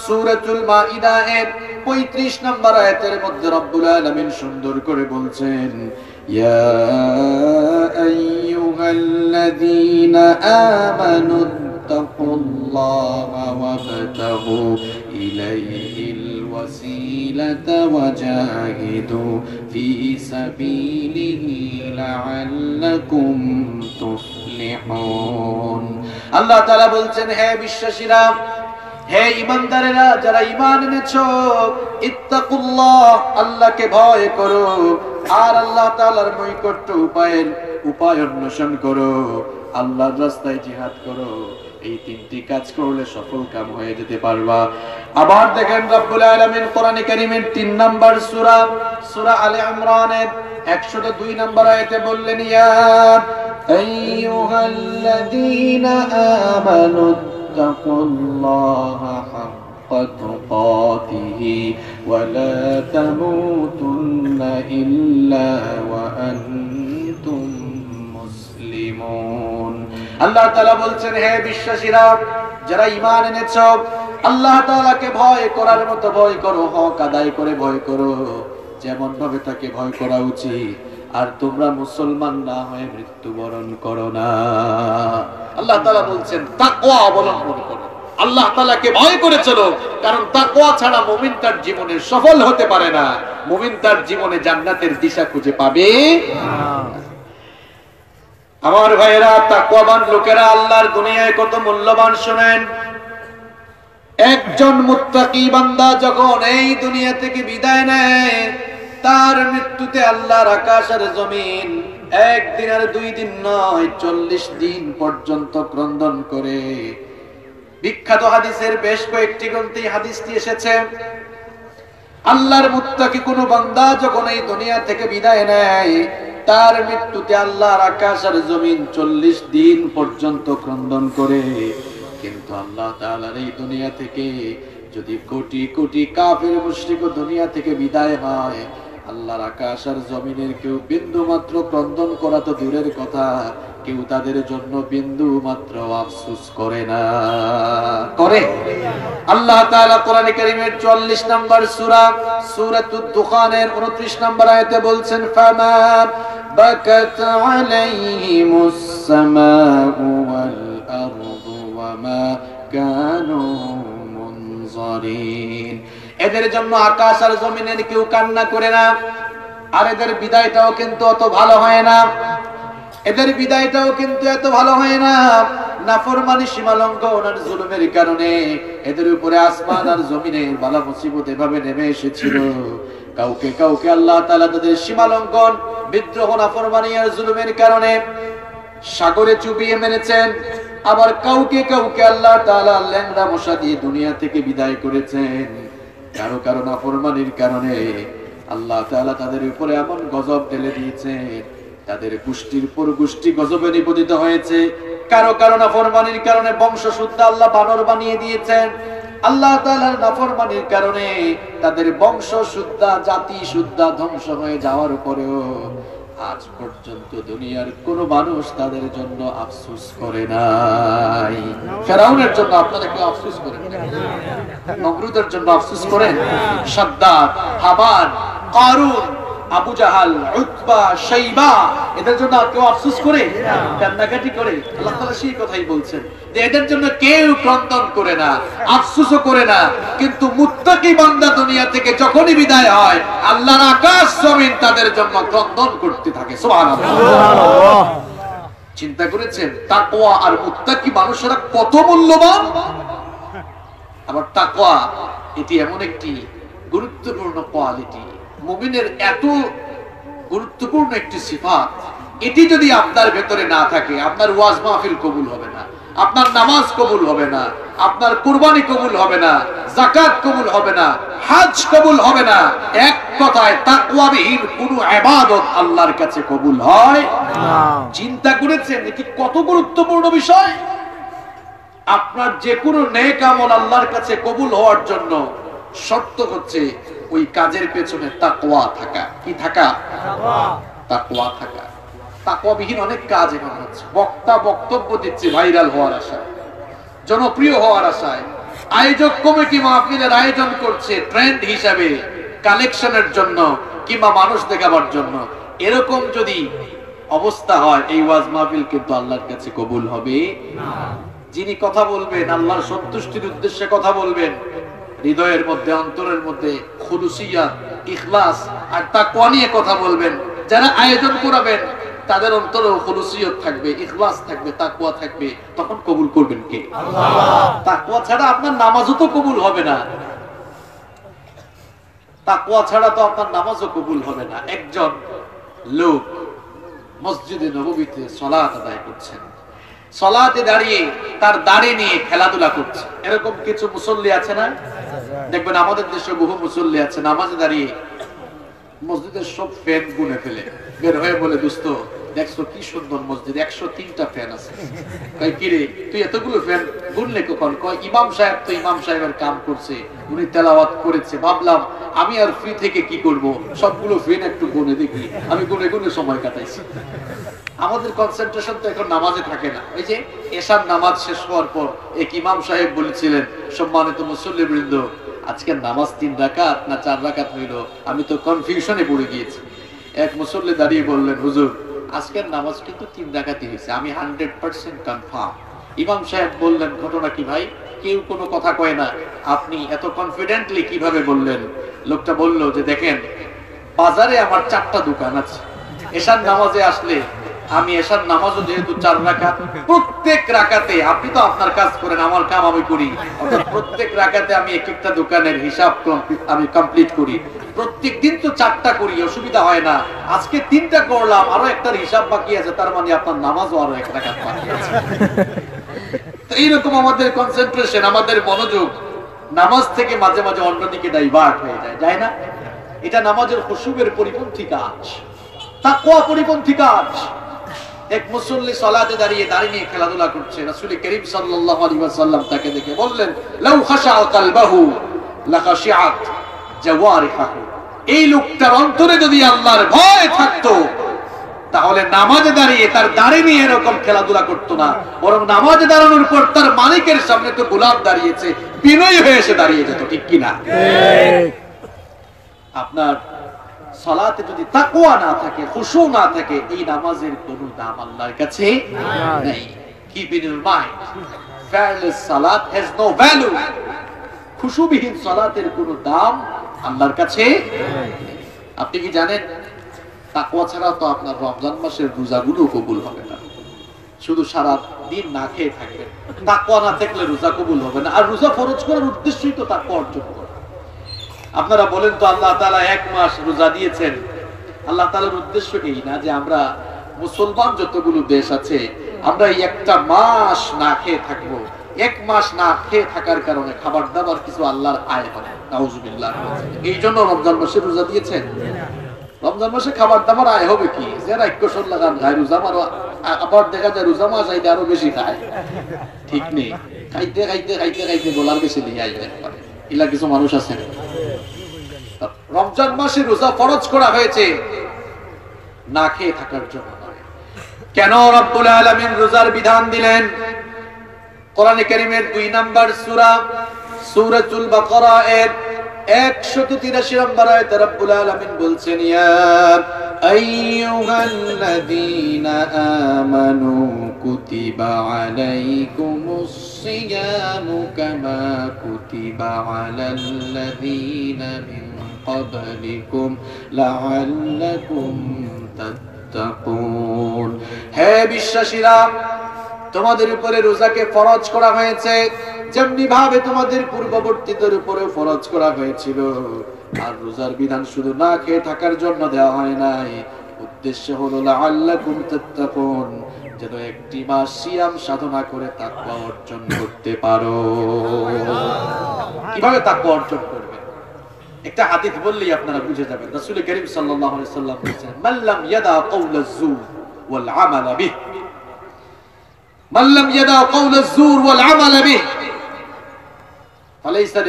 সূরাতুল মাইদা এর 35 নম্বর আয়াতের মধ্যে রব্বুল আলামিন সুন্দর করে বলছেন ইয়া আইয়ুহাল্লাযীনা আমানু তাকুল্লাহ ইত্তাকুল্লাহা ওয়াবতাগু ইলাইহিল ওয়াসিলাতা ওয়াজাহিদু ফি সাবিলিহি লাআল্লাকুম তুফলিহুন। আল্লাহ তাআলা বলছেন, হে বিশ্বাসীরা, হে ঈমানদারেরা, যারা ঈমান এনেছো, ইত্তাকুল্লাহ, আল্লাহকে ভয় করো, আর আল্লাহ তাআলার নৈকট্য উপায় অন্বেষণ করো, আল্লাহর রাস্তায় জিহাদ করো। এই তিনটি কাজ করলে সফল কাম হয়ে যেতে পারবা। আবার দেখেন রব্বুল আলামিন কোরআনে কারীমের 3 নম্বর সূরা আলে ইমরানের 102 নম্বর আয়াতে বললেন, ইয়া আইয়ুহাল্লাযীনা আমানু ইত্তাকুল্লাহা হাক্কা তুকাতিহি ওয়া লা তামুতুন্না ইল্লা ওয়া আনতুম মুসলিমুন। আল্লাহ তাআলা বলছেন, হে বিশ্বাসীরা, যারা ঈমান এনেছো, আল্লাহ তাআলাকে ভয় করার মতো ভয় করো, হক আদায় করে ভয় করো, যেমন ভাবে তাকে ভয় করা উচিত, আর তোমরা মুসলমান না হয়ে মৃত্যুবরণ করো না। আল্লাহ তাআলা বলছেন তাকওয়া অবলম্বন করো, আল্লাহ তাআলাকে ভয় করে চলো, কারণ তাকওয়া ছাড়া মুমিন তার জীবনে সফল হতে পারে না, মুমিন তার জীবনে জান্নাতের দিশা খুঁজে পাবে না। আমার ভাইরা, তাকওয়াবান লোকেরা আল্লাহর দুনিয়ায় কত মূল্যবান শুনেন। একজন মুত্তাকি বান্দা যখন এই দুনিয়া থেকে বিদায় নেয়, তার মৃত্যুতে আল্লাহর আকাশ আর জমিন একদিন আর 2 দিন নয়, 40 দিন পর্যন্ত ক্রন্দন করে। বিখ্যাত হাদিসের বেশ কয়েকটি গ্রন্থে হাদিসটি এসেছে, আল্লাহর মুত্তাকি কোন বান্দা যখন এই দুনিয়া থেকে বিদায় নেয়, তার মৃত্যুতে আল্লাহর আকাশ আর জমিন 40 দিন পর্যন্ত ক্রন্দন করে। কিন্তু আল্লাহ তাআলার এই দুনিয়া থেকে যদি কোটি কোটি কাফের মুশরিক দুনিয়া থেকে বিদায় হয়, আল্লাহর আকাশ আর জমিনের কেউ বিন্দু মাত্র ক্রন্দন করা তো দূরের কথা, কেউ তাদের জন্য বিন্দু মাত্র আফসোস করে না। করে আল্লাহ তাআলা কোরআনে কারীমের 44 নম্বর সূরাতুদ দুখানের 29 নম্বর আয়াতে বলছেন, ফামা বাকাত আলাইহিমুস সামাউ ওয়াল আরদু ওয়ামা কানু মুনজারিন। এদের জন্য আকাশ আর জমিনের কেউ কান্না করে না, আর এদের বিদায়টাও কিন্তু অত ভালো হয় না, এদের বিদায়টাও কিন্তু এত ভালো হয় না। নাফরমানি, সীমালঙ্ঘন আর জুলুমের কারণে এদের উপরে আসমান আর জমিনের বালা মুসিবত এভাবে নেমে এসেছিল। কাউকে কাউকে আল্লাহ তাআলা তাদের সীমালঙ্ঘন, বিদ্রোহ, নাফরমানি আর জুলুমের কারণে সাগরে চুবিয়ে মেরেছেন। আবার কাউকে কাউকে আল্লাহ তাআলা ল্যাংড়া মশা দিয়ে দুনিয়া থেকে বিদায় করেছেন। কারো কারো নাফরমানির কারণে আল্লাহ তাআলা তাদের উপরে এমন গজব ঢেলে দিয়েছেন, তাদের গোষ্ঠীর পর গোষ্ঠী গজবে নিপতিত হয়েছে। কারো কারো নাফরমানির কারণে বংশ শুদ্ধ আল্লাহ বানর বানিয়ে দিয়েছেন। আল্লাহ তাআলার নাফরমানির কারণে তাদের বংশ শুদ্ধ, জাতি শুদ্ধ ধ্বংস হয়ে যাওয়ার পরেও আজ পর্যন্ত দুনিয়ার কোন মানুষ তাদের জন্য আফসোস করে নাই। ফেরাউনের জন্য আপনারা কেউ আফসোস করেন? নমরুদের জন্য আফসোস করেন? সাদ্দাদ, হামান, কারুন, আবু জাহাল, উতবা, শাইবা, এদের জন্য কেউ আফসোস করে? কান্নাকাটি করে? আল্লাহ তাআলা সেই কথাই বলছেন যে এদের জন্য কেউ ক্রন্দন করে না, আফসোসও করে না। কিন্তু মুত্তাকি বান্দা দুনিয়া থেকে যখনই বিদায় হয়, আল্লাহর আকাশ জমিন তাদের জন্য ক্রন্দন করতে থাকে। সুবহানাল্লাহ। চিন্তা করেছেন তাকওয়া আর মুত্তাকি মানুষেরা কত মূল্যবান? আবার তাকওয়া এটি এমন একটি গুরুত্বপূর্ণ কোয়ালিটি, মুমিনের এত গুরুত্বপূর্ণ একটি সিফাত, এটি যদি আপনার ভেতরে না থাকে, আপনার ওয়াজ মাহফিল কবুল হবে না, আপনার নামাজ কবুল হবে না, আপনার কুরবানি কবুল হবে না, যাকাত কবুল হবে না, হজ কবুল হবে না। এক কথায় তাকওয়াবিহীন কোনো ইবাদত আল্লাহর কাছে কবুল হয় না। চিন্তা করেছেন এটি কত গুরুত্বপূর্ণ বিষয়? আপনার যে কোনো নেক আমল আল্লাহর কাছে কবুল হওয়ার জন্য শর্ত হচ্ছে ওই কাজের পেছনে তাকওয়া থাকা। কি থাকা? তাকওয়া থাকা। তাকওয়াবিহীন অনেক কাজ এখন হচ্ছে। বক্তা বক্তব্য দিচ্ছে ভাইরাল হওয়ার আশায়, জনপ্রিয় হওয়ার আশায়। আয়োজক কমিটি মাহফিলের আয়োজন করছে ট্রেন্ড হিসাবে, কালেকশনের জন্য কিংবা মানুষ দেখাবার জন্য। এরকম যদি অবস্থা হয়, এই ওয়াজ মাহফিল কিন্তু আল্লাহর কাছে কবুল হবে না। যিনি কথা বলবেন আল্লাহর সন্তুষ্টির উদ্দেশ্যে কথা বলবেন, হৃদয়ের মধ্যে অন্তরের মধ্যে খুলুসিয়াত, ইখলাস আর তাকওয়া নিয়ে কথা বলবেন। যারা আয়োজন করাবেন তাদের অন্তরেও খুলুসিয়ত থাকবে, ইখলাস থাকবে, তাকওয়া থাকবে, তখন কবুল করবেন কে? আল্লাহ। তাকওয়া ছাড়া আপনার নামাজও তো কবুল হবে না, তাকওয়া ছাড়া তো আপনার নামাজও কবুল হবে না। একজন লোক মসজিদে নববীতে সালাত আদায় করছেন, সালাতে দাঁড়িয়ে তার দাড়ি নিয়ে খেলাধুলা করছে। এরকম কিছু মুসল্লি আছে না? দেখবেন আমাদের দেশে বহু মুসল্লি আছে নামাজে দাঁড়িয়ে মসজিদের সব ফ্যান গুনে ফেলে, বের হয়ে বলে, দোস্ত দেখছো কি সুন্দর মসজিদ, 103টা ফ্যান আছে। কই কিরে তুই এতগুলো ফ্যান গুনলে কখন? কয় ইমাম সাহেব তো ইমাম সাহেবের কাম করছে, উনি তেলাওয়াত করেছে, ভাবলাম আমি আর ফ্রি থেকে কি করব, সবগুলো ফ্যান একটু গুনে দেখি। আমি গুনে গুনে সময় কাটাইছি। আমাদের কনসেন্ট্রেশন তো এখন নামাজে থাকে না। এই যে এশার নামাজ শেষ হওয়ার পর এক ইমাম সাহেব বলেছিলেন, সম্মানিত মুসল্লিবৃন্দ, আজকের নামাজ 3 রাকাত না 4 রাকাত হইল, আমি তো কনফিউশনে পড়ে গিয়েছি। এক মুসল্লি দাঁড়িয়ে বললেন, হুজুর আজকের নামাজ কিন্তু 3 রাকাতই হয়েছে, আমি 100% কনফার্ম। ইমাম সাহেব বললেন, ঘটনা কি ভাই? কেউ কোনো কথা কয় না, আপনি এত কনফিডেন্টলি কিভাবে বললেন? লোকটা বলল যে দেখেন, বাজারে আমার 4টা দোকান আছে, এশার নামাজে আসলে আমি এশার নামাজও যেহেতু 4 রাকাত, প্রত্যেক রাকাতে আপনি তো আপনার কাজ করেন, আমার কাম আমি করি, অর্থাৎ প্রত্যেক রাকাতে আমি এক একটা দোকানের হিসাব আমি কমপ্লিট করি। প্রত্যেক দিন তো 4টা করি, অসুবিধা হয় না। আজকে 3টা করলাম, আরো একটার হিসাব বাকি আছে, তার মানে আপনার নামাজও আরো 1 রাকাত বাকি আছে। তো এইরকম আমাদের কনসেন্ট্রেশন, আমাদের মনোযোগ নামাজ থেকে মাঝে মাঝে অন্যদিকে ডাইভার্ট হয়ে যায়, যায় না? এটা নামাজের খুশুবের পরিপন্থী কাজ, তাকওয়া পরিপন্থী কাজ। এক মুসল্লি সালাতে দাঁড়িয়ে দাড়ি নিয়ে খেলাধুলা করছে, রাসূল করিম সাল্লাল্লাহু আলাইহি ওয়াসাল্লাম তাকে দেখে বললেন, লাউ খাশাআ কলবাহু লাখাশিআত জাওয়ারিহু। এই লোকটার অন্তরে যদি আল্লাহর ভয় থাকতো তাহলে নামাজে দাঁড়িয়ে তার দাড়ি নিয়ে এরকম খেলাধুলা করতো না, বরং নামাজে দাঁড়ানোর পর তার মালিকের সামনে তো গোলাপ দাঁড়িয়েছে, বিনয়ী হয়ে এসে দাঁড়িয়ে যেত, ঠিক কিনা? আপনার সালাতে যদি তাকওয়া না থাকে, খুশু না থাকে, এই নামাজের কোনো দাম আল্লাহর কাছে নেই। Keep in your mind, fearless salat has no value. খুশুবিহীন সালাতের কোনো দাম আল্লাহর কাছে নেই। আপনি কি জানেন, তাকওয়া ছাড়া তো আপনার রমজান মাসের রোজাগুলো কবুল হবে না। শুধু সারা দিন না খেয়ে থাকবেন, তাকওয়া না থাকলে রোজা কবুল হবে না। আর রোজা ফরজ করার উদ্দেশ্যই তো তাকওয়া অর্জন করা। আপনারা বলেন তো, আল্লাহ তাআলা 1 মাস রোজা দিয়েছেন, আল্লাহ তাআলার উদ্দেশ্য এই না যে আমরা মুসলমান যতগুলো দেশ আছে আমরা এই একটা মাস না খেয়ে থাকবো? 1 মাস না খেয়ে থাকার কারণে খাবার দাবার কিছু আল্লাহর আয় হবে, নাউজুবিল্লাহ। এই জন্য রমজান মাসে রোজা দিয়েছেন। রমজান মাসে খাবার দাবার আয় হবে কি? যারা 21 লাগান খায় রোজা, আবার দেখা যায় রোজা মাস আইতে আরো বেশি খায়, ঠিক নেই? খাইতে খাইতে খাইতে খাইতে গলার বেশি নিয়ে আইতে পারে, এলা কিছু মানুষ আছে। রমজান মাসে রোজা ফরজ করা হয়েছে না খেয়ে থাকার জন্য নয়। কেন রব্বুল আলামিন রোজার বিধান দিলেন? কোরআনে কারীমের 2 নম্বর সূরা সূরাতুল বাকারা এর 183 নম্বর আয়াতে রব্বুল আলামিন বলছেন, ইয়া আইয়ুহাল্লাযীনা আমানু কুতিবা আলাইকুমুস সিয়ামু কামা কুতিবা আলাল্লাযীনা মিন ক্বাবলিকুম লাআল্লাকুম তাত্তাকুন। হে বিশ্বাসীরা, তোমাদের উপরে রোজাকে ফরজ করা হয়েছে যেমনি ভাবে তোমাদের পূর্ববর্তীদের উপরে ফরজ করা হয়েছিল। আর রোজার বিধান শুধু না খেয়ে থাকার জন্য দেওয়া হয় নাই, উদ্দেশ্য হলো লাআল্লাকুম তাত্তাকুন, যেন একটি মাস সিয়াম সাধনা করে তাকওয়া অর্জন করতে পারো। কিভাবে তাকওয়া অর্জন করবে? একটা হাদিস বললেই আপনারা বুঝে যাবেন। রাসূল করিম সাল্লাল্লাহু আলাইহি ওয়াসাল্লাম বলেছেন, মান লাম ইয়াদা কাওলা যুর ওয়াল আমাল বিহি, মান লাম ইয়াদা কাওলা যুর ওয়াল আমাল বিহি ফালাইসা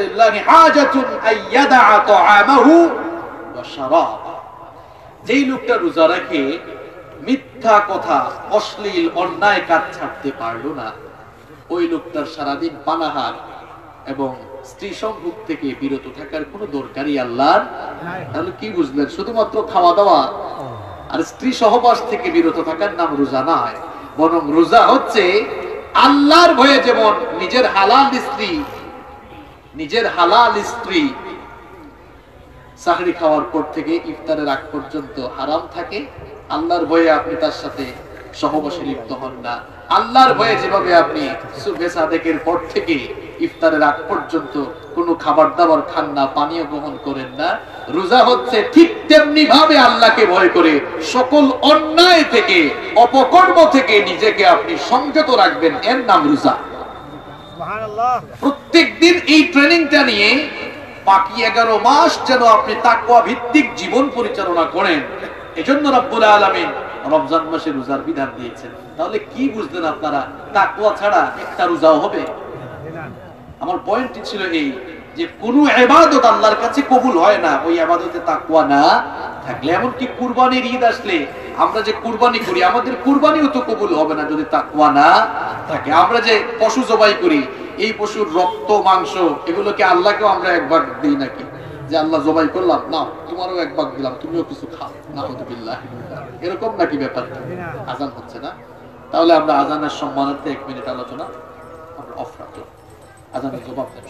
লিল্লাহি হাজাতুন আইয়াদা তাআমাহু ওয়া শারাব। যেই লোকটা রোজা রাখে মিথ্যা কথা, অশ্লীল অন্যায় কাজ ছাড়তে পারলো না, ওই লোকটার সারাদিন পানাহার এবং স্ত্রী সম্ভোগ থেকে বিরত থাকার কোনো দরকারই আল্লাহর। তাহলে কি বুঝলেন? শুধুমাত্র খাওয়া দাওয়া আর স্ত্রী সহবাস থেকে বিরত থাকার নাম রোজা নয়, বরং রোজা হচ্ছে আল্লাহর ভয়ে, যেমন নিজের হালাল স্ত্রী সাহরি খাওয়ার পর থেকে ইফতারের আগ পর্যন্ত হারাম থাকে, আল্লাহর ভয়ে আপনি তার সাথে সহবাসে লিপ্ত হন না। আল্লাহর ভয়ে যেভাবে আপনি সুবহে সাদেকের পর থেকে ইফতারের আগ পর্যন্ত কোনো খাবার দাবার খান না, পানীয় গ্রহণ করেন না, রোজা হচ্ছে ঠিক তেমনি ভাবে আল্লাহকে ভয় করে সকল অন্যায় থেকে, অপকর্ম থেকে নিজেকে আপনি সংযত রাখবেন, এর নাম রোজা। প্রত্যেক দিন এই ট্রেনিংটা নিয়ে বাকি 11 মাস যেন আপনি তাকওয়া ভিত্তিক জীবন পরিচালনা করেন। এজন্য রব্বুল আলামিন রমজান মাসে রোজার বিধান দিয়েছেন। তাহলে কি বুঝলেন আপনারা? তাকওয়া ছাড়া একটা রোজাও হবে? আমার পয়েন্টটি ছিল এই যে কোন ইবাদত আল্লাহর কাছে কবুল হয় না ওই ইবাদতে তাকওয়া না থাকলে। এমনকি কুরবানির ঈদ আসলে আমরা যে কুরবানি করি, আমাদের কুরবানিও তো কবুল হবে না যদি তাকওয়া না থাকে। আমরা যে পশু জবাই করি, এই পশুর রক্ত মাংস এগুলোকে আল্লাহকেও আমরা এক ভাগ দিই নাকি? যে আল্লাহ জবাই করলাম, না তোমারও এক ভাগ দিলাম, তুমিও কিছু খাও, নাউযুবিল্লাহ, এরকম নাকি ব্যাপারটা? আজান হচ্ছে না? তাহলে আমরা আজানের সম্মানার্থে 1 মিনিট আলোচনা আমরা অফ রাখলাম। আজানের জবাব দেব।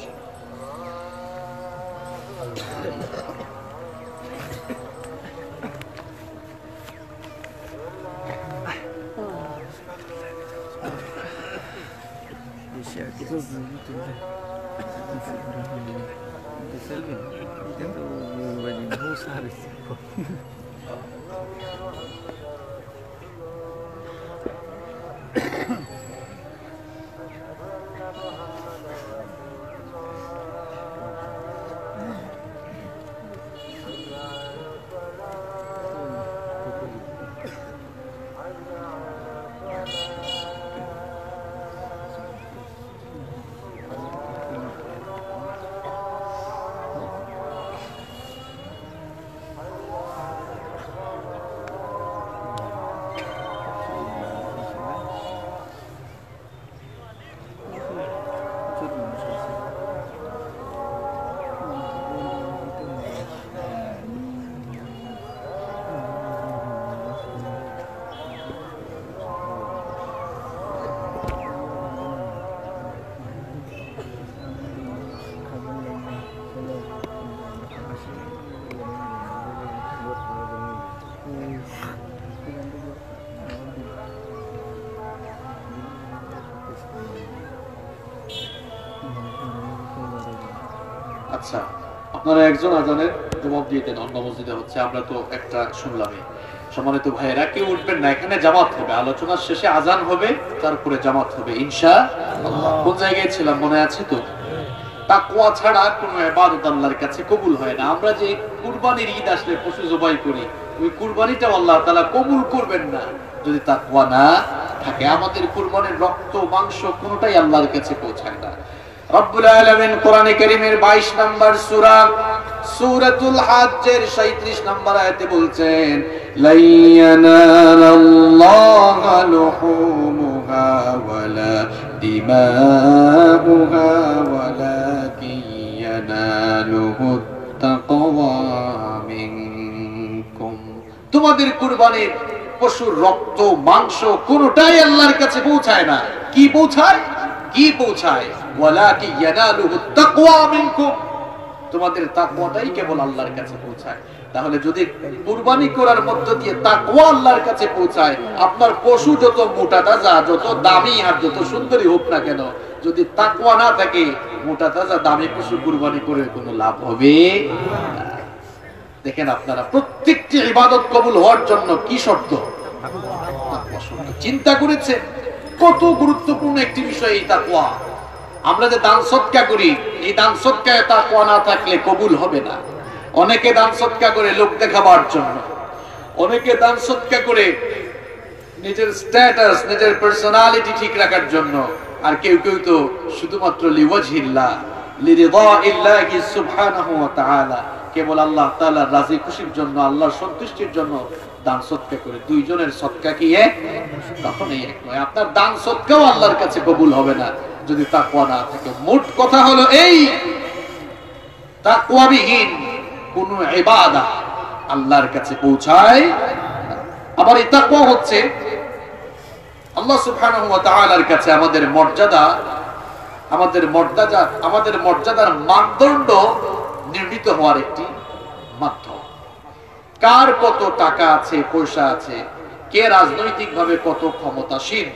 আচ্ছা, আপনারা একজন আজানের জবাব দিয়ে দেন, অন্য মসজিদে হচ্ছে, আমরা তো একটা শুনলামই। সম্মানিত ভাইয়েরা, কেউ উঠবেন না, এখানে জামাত হবে, আলোচনার শেষে আজান হবে, তারপরে জামাত হবে ইনশাআল্লাহ। কোন জায়গায় ছিলাম মনে আছে তো? তাকওয়া ছাড়া কোনো ইবাদত আল্লাহর কাছে কবুল হয় না। আমরা যে কুরবানির ঈদ আসলে পশু জবাই করি, ওই কুরবানিটাও আল্লাহ তাআলা কবুল করবেন না যদি তাকওয়া না থাকে। আমাদের কুরবানির রক্ত মাংস কোনোটাই আল্লাহর কাছে পৌঁছায় না। রব্বুল আলামিন কোরআনে কারীমের 22 নম্বর সূরা সূরাতুল হজ্জের 37 নম্বর আয়াতে বলছেন, লা ইয়ানালাল্লাহু লুহুমুহা ওয়ালা দিমাউহা ওয়ালাকিন ইয়ানালুহুত তাকওয়া মিনকুম। তোমাদের কুরবানির পশুর রক্ত মাংস কোনটাই আল্লাহর কাছে পৌঁছায় না। কি পৌঁছায়? কি পৌঁছায়? ওয়ালাকিন ইয়ানালুহুত তাকওয়া মিনকুম। তোমাদের তাকওয়াটাই কেবল আল্লাহর কাছে পৌঁছায়। তাহলে যদি কুরবানি করার মধ্য দিয়ে তাকওয়া আল্লাহর কাছে পৌঁছায়, আপনার পশু যত মোটা তাজা, যত দামি আর যত সুন্দরী হোক না কেন, যদি তাকওয়া না থাকে, মোটা তাজা দামি পশু কুরবানি করে কোনো লাভ হবে না। দেখেন আপনারা, প্রত্যেকটি ইবাদত কবুল হওয়ার জন্য কি শর্ত? তাকওয়া শর্ত। চিন্তা করেছেন কত গুরুত্বপূর্ণ একটি বিষয় এই তাকওয়া। আমরা যে দান সদকা করি, এই দান সদকায় তাকওয়া না থাকলে কবুল হবে না। অনেকে দান সদকা করে লোক দেখাবার জন্য, অনেকে দান সদকা করে নিজের স্ট্যাটাস, নিজের পার্সোনালিটি ঠিক রাখার জন্য, আর কেউ কেউ তো শুধুমাত্র লিওয়াজহিল্লাহ, লিরিদাইল্লাহি সুবহানাহু ওয়া তাআলা, কেবল আল্লাহ তাআলার রাজি খুশির জন্য, আল্লাহর সন্তুষ্টির জন্য দান সদকা করে। দুইজনের সদকা কি এক? কখনোই এক নয়। আপনার দান সদকাও আল্লাহর কাছে কবুল হবে না যদি তাকওয়া না থাকে। মোট কথা হলো এই, তাকওয়াবিহীন কোন ইবাদত আল্লাহর কাছে পৌঁছায় না। আবার এই তাকওয়া হচ্ছে আল্লাহ সুবহানাহু ওয়া তাআলার কাছে আমাদের মর্যাদার মানদণ্ড নির্মিত হওয়ার একটি মাধ্যম। কার কত টাকা আছে, পয়সা আছে, কে রাজনৈতিকভাবে কত ক্ষমতাসীন,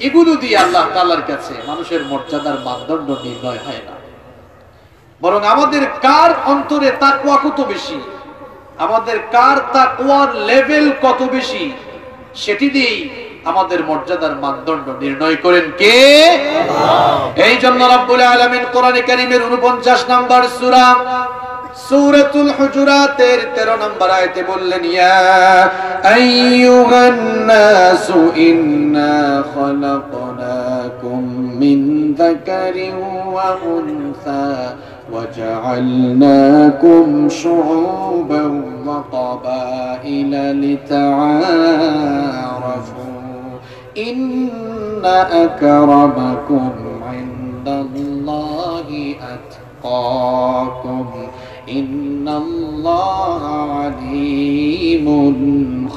এগুলো দিয়ে আল্লাহ তাআলার কাছে মানুষের মর্যাদার মানদণ্ড নির্ণয় হয় না, বরং আমাদের কার অন্তরে তাকওয়া কত বেশি, আমাদের কার তাকওয়ার লেভেল কত বেশি, সেটি দিয়েই আমাদের মর্যাদার মানদণ্ড নির্ণয় করেন কে? এই জন্য রব্বুল আলামিন কোরআনে কারীমের 49 নম্বর সূরা সূরাতুল হুজুরাতের 13 নম্বর আয়াতে বললেন, ইয়া আইয়ুহান নাসু ইন্না খালাকনাকুম মিন যাকারিন ওয়া উনসা وجعلناكم شعوبا وقبائل لتعارفوا إن أكرمكم عند الله أتقاكم إن الله عليم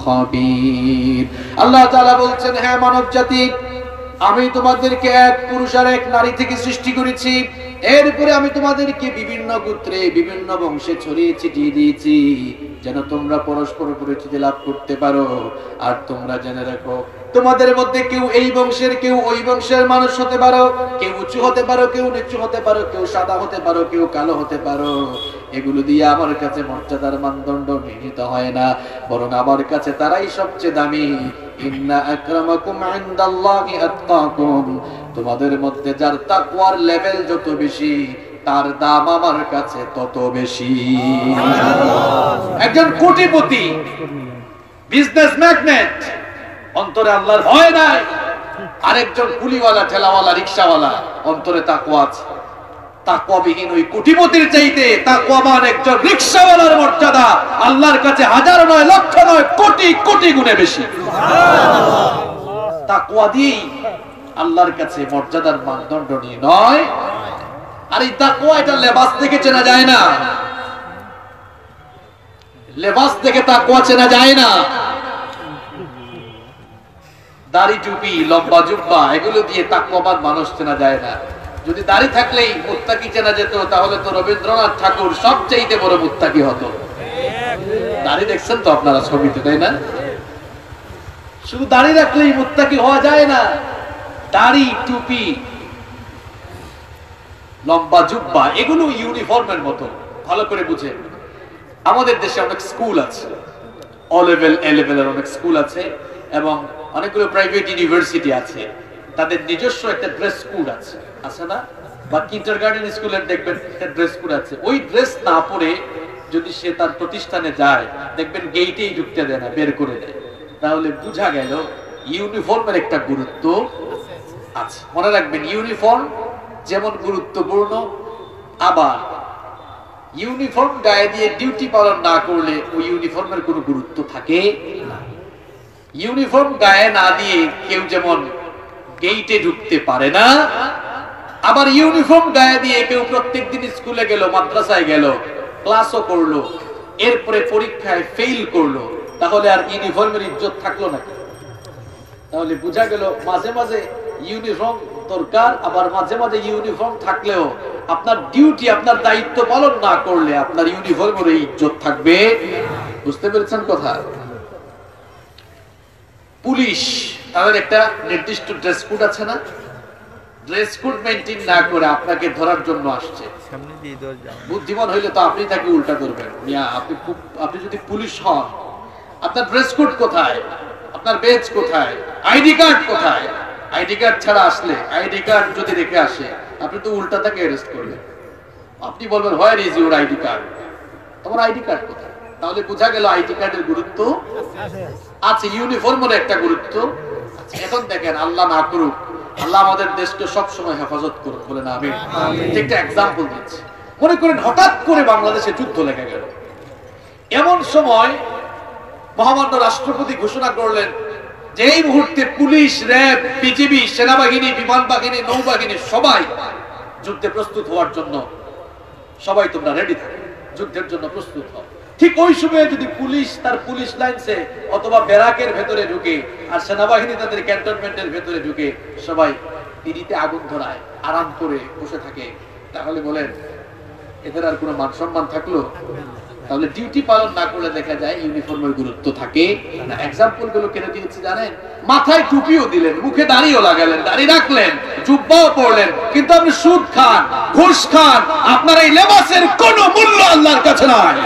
خبير। আল্লাহ তাআলা বলছেন, হ্যাঁ মানব জাতি, আমি তোমাদেরকে এক পুরুষ আর এক নারী থেকে সৃষ্টি করেছি, এরপরে আমি তোমাদেরকে বিভিন্ন গোত্রে বিভিন্ন বংশে ছড়িয়ে ছিটিয়ে দিয়েছি যেন তোমরা পরস্পর পরিচিতি লাভ করতে পারো। আর তোমরা জেনে রাখো, তোমাদের মধ্যে কেউ এই বংশের কেউ ওই বংশের মানুষ হতে পারো, কেউ উঁচু হতে পারো, কেউ নিচু হতে পারো, কেউ সাদা হতে পারো, কেউ কালো হতে পারো। এগুলো দিয়ে আমার কাছে মর্যাদার মানদণ্ড নির্ণীত হয় না, বরং আমার কাছে তারাই সবচেয়ে দামি। ইন্না আকরামাকুম ইনদাল্লাহি আতকাকুম, তোমাদের মধ্যে যার তাকওয়ার লেভেল যত বেশি তার দাম আমার কাছে তত বেশি। একজন কোটিপতি, বিজনেস ম্যাগনেট, অন্তরে আল্লাহর ভয় নাই। আরেকজন কুলিওয়ালা, ঠেলাওয়ালা, রিকশাওয়ালা, অন্তরে তাকওয়া আছে। তাকওয়াবিহীন ওই কোটিপতির চাইতে তাকওয়াবান একজন রিকশাওয়ালার মর্যাদা আল্লাহর কাছে হাজার নয়, লক্ষ নয়, কোটি কোটি গুণে বেশি। তাকওয়া দিয়েই আল্লাহর কাছে মর্যাদার মানদণ্ড নয়। আর এই তাকওয়া, এটা লেবাস থেকে চেনা যায় না, লেবাস থেকে তাকওয়া চেনা যায় না। দাড়ি, টুপি, লম্বা জুব্বা, এগুলো দিয়ে তাকওয়াবান মানুষ চেনা যায় না। যদি দাড়ি থাকলেই মুত্তাকি চেনা যেত, তাহলে তো রবীন্দ্রনাথ ঠাকুর সবচেয়ে বড় মুত্তাকি হতো। দাড়ি দেখছেন তো আপনারা ছবিতে, তাই না? শুধু দাড়ি রাখলেই মুত্তাকি হওয়া যায় না। দাড়ি, টুপি, লম্বা জুব্বা, এগুলো ইউনিফর্মের মতো। ভালো করে বুঝেন, আমাদের দেশে অনেক স্কুল আছে, অ লেভেল, এ লেভেলের অনেক স্কুল আছে, এবং অনেকগুলো প্রাইভেট ইউনিভার্সিটি আছে। তাদের নিজস্ব একটা ড্রেস কোড আছে, আছে না? বা কিন্ডারগার্টেন স্কুলের দেখবেন একটা ড্রেস কোড আছে। ওই ড্রেস না পরে যদি সে তার প্রতিষ্ঠানে যায়, দেখবেন গেটেই ঢুকতে দেয় না, বের করে দেয়। তাহলে বোঝা গেল ইউনিফর্মের একটা গুরুত্ব আছে। মনে রাখবেন, ইউনিফর্ম যেমন গুরুত্বপূর্ণ, আবার ইউনিফর্ম গায়ে দিয়ে ডিউটি পালন না করলে ওই ইউনিফর্মের কোনো গুরুত্ব থাকে না। ইউনিফর্ম গায়ে না দিয়ে কেউ যেমন গেটে ঢুকতে পারে না, আবার ইউনিফর্ম গায়ে দিয়ে কেউ প্রত্যেকদিন স্কুলে গেল, মাদ্রাসায় গেল, ক্লাসও করলো, এরপরে পরীক্ষায় ফেল করলো, তাহলে আর ইউনিফর্মের ইজ্জত থাকলো না। তাহলে বোঝা গেল মাঝে মাঝে ইউনিফর্ম দরকার, আবার মাঝে মাঝে ইউনিফর্ম থাকলেও আপনার ডিউটি, আপনার দায়িত্ব পালন না করলে আপনার ইউনিফর্মের ইজ্জত থাকবে। বুঝতে পেরেছেন কথা? পুলিশ, তাদের একটা নির্দিষ্ট ড্রেস কোড আছে না? ড্রেস কোড মেইনটেইন না করে আপনাকে ধরার জন্য আসছে। বুদ্ধিমান হইলে তো আপনি তাকে উল্টা করবেন। আপনি যদি পুলিশ হন, আপনার ড্রেস কোড কোথায়? আপনার বেজ কোথায়? আইডি কার্ড কোথায়? আইডি কার্ড ছাড়া আসলে, আইডি কার্ড যদি রেখে আসে, আপনি তো উল্টা তাকে অ্যারেস্ট করবেন। আপনি বলবেন, where is your ID card? তোমার আইডি কার্ড কোথায়? তাহলে বোঝা গেল আইডি কার্ডের গুরুত্ব আছে, ইউনিফর্মের একটা গুরুত্ব আছে। এখন দেখেন, আল্লাহ না করুক, আল্লাহ আমাদের দেশকে সবসময় হেফাজত করুক, বলে না আমি একটা এক্সাম্পল দিচ্ছি। মনে করেন হঠাৎ করে বাংলাদেশে যুদ্ধ লেগে গেল, এমন সময় মহামান্য রাষ্ট্রপতি ঘোষণা করলেন যে এই মুহূর্তে পুলিশ, র্যাব, বিজিবি, সেনাবাহিনী, বিমান বাহিনী, নৌবাহিনী সবাই যুদ্ধে প্রস্তুত হওয়ার জন্য, সবাই তোমরা রেডি থাকো, যুদ্ধের জন্য প্রস্তুত হও। ঠিক ওই সময়ে যদি পুলিশ তার পুলিশ লাইনসে অথবা ব্যারাকের ভেতরে ঢুকে আর সেনাবাহিনী তাদের ক্যান্টনমেন্টের ভেতরে ঢুকে সবাই দিদিতে আগুন ধরায় আরাম করে বসে থাকে, তাহলে বলেন এদের আর কোনো মান সম্মান থাকলো? তাহলে ডিউটি পালন না করলে দেখা যায় ইউনিফর্মের গুরুত্ব থাকে না। এক্সাম্পল গুলো কেন দিয়েছি জানেন? মাথায় টুপিও দিলেন, মুখে দাড়িও লাগালেন, দাড়ি রাখলেন, জুব্বাও পরলেন, কিন্তু আপনি সুদ খান, ঘুষ খান, আপনার এই লেবাসের কোনো মূল্য আল্লাহর কাছে নাই।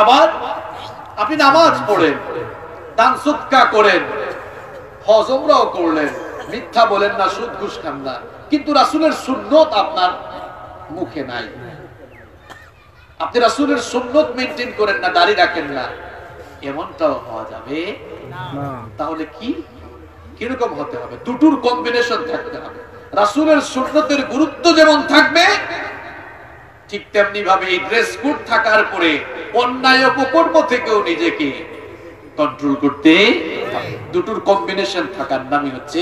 আবার আপনি নামাজ পড়েন, দান সদকা করেন, হজ উমরাও করলেন, মিথ্যা বলেন না, সুদ ঘুষ খান না, কিন্তু রাসূলের সুন্নত আপনার মুখে নাই। আপনি রাসূলের সুন্নত মেইনটেইন করেন না, দাড়ি রাখেন না, এমনটাও হওয়া যাবে না। তাহলে কি কিরকম হতে হবে? দুটোর কম্বিনেশন থাকতে হবে। রাসূলের সুন্নতের গুরুত্ব যেমন থাকবে, ঠিক তেমনি ভাবে এই ড্রেস কোড থাকার পরে অন্যায় অপকর্ম থেকেও নিজেকে কন্ট্রোল করতে হবে। দুটোর কম্বিনেশন থাকার নামই হচ্ছে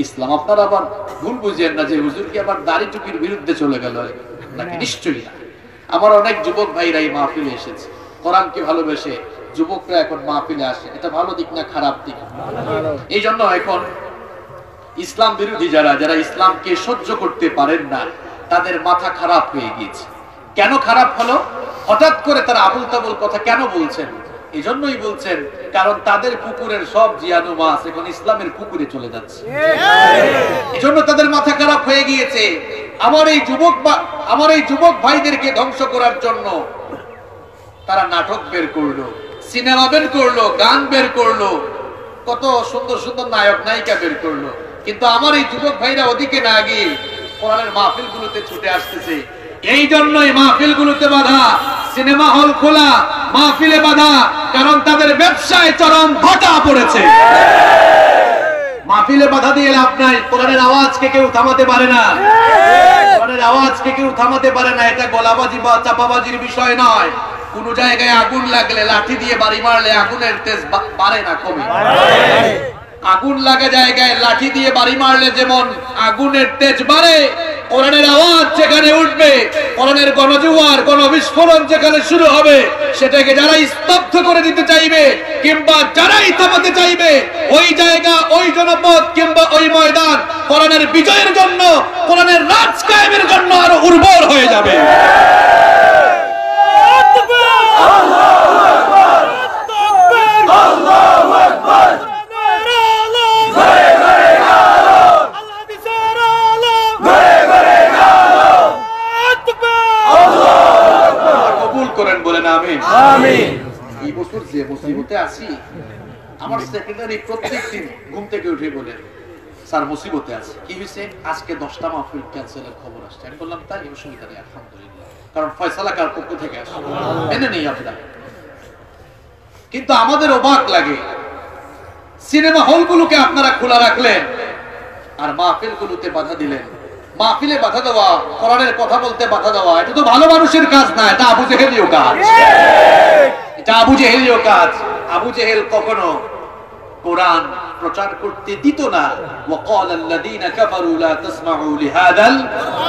ইসলাম। আপনারা আবার ভুল বুঝেন না যে হুজুর কি আবার দাড়ি টুপির বিরুদ্ধে চলে গেল নাকি? নিশ্চয়ই না। আমার অনেক যুবক ভাইরা এই মাহফিলে এসেছে, কোরআনকে ভালোবেসে যুবকরা এখন মাহফিলে আসে। এটা ভালো দিক না খারাপ দিক? এই জন্য এখন ইসলাম বিরোধী যারা ইসলামকে সহ্য করতে পারেন না, তাদের মাথা খারাপ হয়ে গিয়েছে। কেন খারাপ হলো? হঠাৎ করে তারা আবুল তাবুল কথা কেন বলছেন? এই জন্যই বলছেন কারণ তাদের পুকুরের সব জিয়ানো মাছ এখন ইসলামের পুকুরে চলে যাচ্ছে। এই জন্য তাদের মাথা খারাপ হয়ে গিয়েছে। আমার এই যুবক ভাইদেরকে ধ্বংস করার জন্য তারা নাটক বের করলো, সিনেমা বের করলো, গান বের করলো, কত সুন্দর সুন্দর নায়ক নায়িকা বের করলো, কিন্তু আমার এই যুবক ভাইরা ওদিকে না গিয়ে কোরআনের মাহফিলগুলোতে ছুটে আসতেছে। এই জন্যই মাহফিলগুলোতে বাধা, সিনেমা হল খোলা, মাহফিলে বাধা, কারণ তাদের ব্যবসায় চরম ভাটা পড়েছে। মাহফিলে বাধা দিয়ে লাভ নাই। কোরআনের আওয়াজকে কেউ থামাতে পারে না, কোরআনের আওয়াজকে কেউ থামাতে পারে না। এটা গলাবাজি বা চাপাবাজির বিষয় নয়। কোন জায়গায় আগুন লাগলে লাঠি দিয়ে বাড়ি মারলে আগুনের তেজ বাড়ে না, কমে। আগুন লাগা জায়গায় লাঠি দিয়ে বাড়ি মারলে যেমন আগুনের তেজ বাড়ে, কোরআনের আওয়াজ যেখানে উঠবে, কোরআনের গণজোয়ার, গণবিস্ফোরণ যেখানে শুরু হবে, সেটাকে যারা স্তব্ধ করে দিতে চাইবে কিংবা যারাই থামাতে চাইবে, ওই জায়গা, ওই জনপদ কিংবা ওই ময়দান কোরআনের বিজয়ের জন্য, কোরআনের রাজ কায়েমের জন্য আরো উর্বর হয়ে যাবে। করেন বলেন আমিন। আমিন। এই বছর যে মুসিবতে আছি, আমার সেক্রেটারি প্রত্যেকদিন ঘুম থেকে উঠে বলে স্যার মুসিবতে আছে। কি হয়েছে? আজকে 10টা মাহফিল ক্যান্সেলের খবর আসছে। আমি বললাম তাই? অসুবিধা নেই, আলহামদুলিল্লাহ, কারণ ফয়সালা কার পক্ষ থেকে আসে মেনে নেই আপনারা। কিন্তু আমাদের অবাক লাগে, সিনেমা হলগুলোকে আপনারা খোলা রাখলেন আর মাহফিলগুলোতে বাধা দিলেন। মাহফিলে বাধা দেওয়া, কোরআনের কথা বলতে বাধা দেওয়া, এটা তো ভালো মানুষের কাজ না, এটা আবু জেহেলীয় কাজ। এটা আবু জেহেলীয় কাজ। আবু জেহেল কখনো কোরআন প্রচার করতে দিত না। ওয়াকাল আল্লাযীনা কাফারু লা তাসমাউ লিহাদাল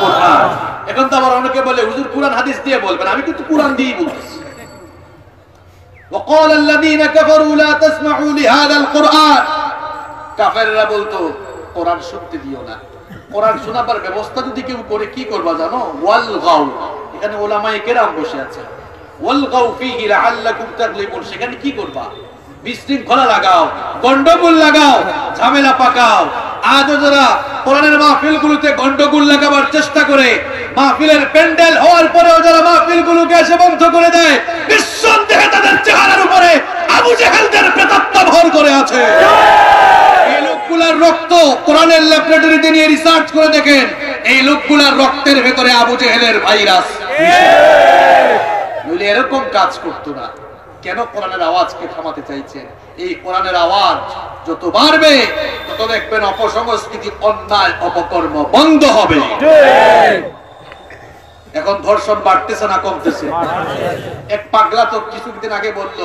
কুরআন। এখন তো আবার অনেকে বলে হুজুর কোরআন হাদিস দিয়ে বলবেন, আমি কিন্তু কোরআন দিয়েই বলতেছি। ওয়াকাল আল্লাযীনা কাফারু লা তাসমাউ লিহাদাল কুরআন। কাফেররা বলতো কোরআন শুনতে দিও না। কোরআন শোনাবার ব্যবস্থা যদি কেউ করে কি করবা জানো? ওয়াল গাও। এখানে উলামায়ে কেরাম বসে আছে। ওয়াল গাও ফীহি লাআল্লাকুম তাগলিবুন। সেখানে কি করবা? বিশৃঙ্খলা লাগাও, গন্ডগোল লাগাও, ঝামেলা পাকাও। আজ যারা কোরআনের মাহফিলগুলোতে গন্ডগোল লাগাবার চেষ্টা করে, মাহফিলের প্যান্ডেল হওয়ার পরেও যারা মাহফিলগুলোকে এসে বন্ধ করে দেয়, নিঃসন্দেহে তাদের চেহারার উপরে আবু জেহেলদের প্রেতাত্ম ভর করে আছে। এই লোকগুলার রক্ত কোরআনের ল্যাবরেটরিতে নিয়ে রিসার্চ করে দেখেন, এই লোকগুলার রক্তের ভেতরে আবু জেহেলের ভাইরাস। নইলে এরকম কাজ করতো না। কেন কোরআনের আওয়াজকে থামাতে চাইছেন? এই কোরআনের আওয়াজ যত বাড়বে তত দেখবেন অপসংস্কৃতি, অন্যায়, অপকর্ম বন্ধ হবে। এখন ধর্ষণ বাড়তেছে না কমতেছে? এক পাগলা তো কিছুদিন আগে বলল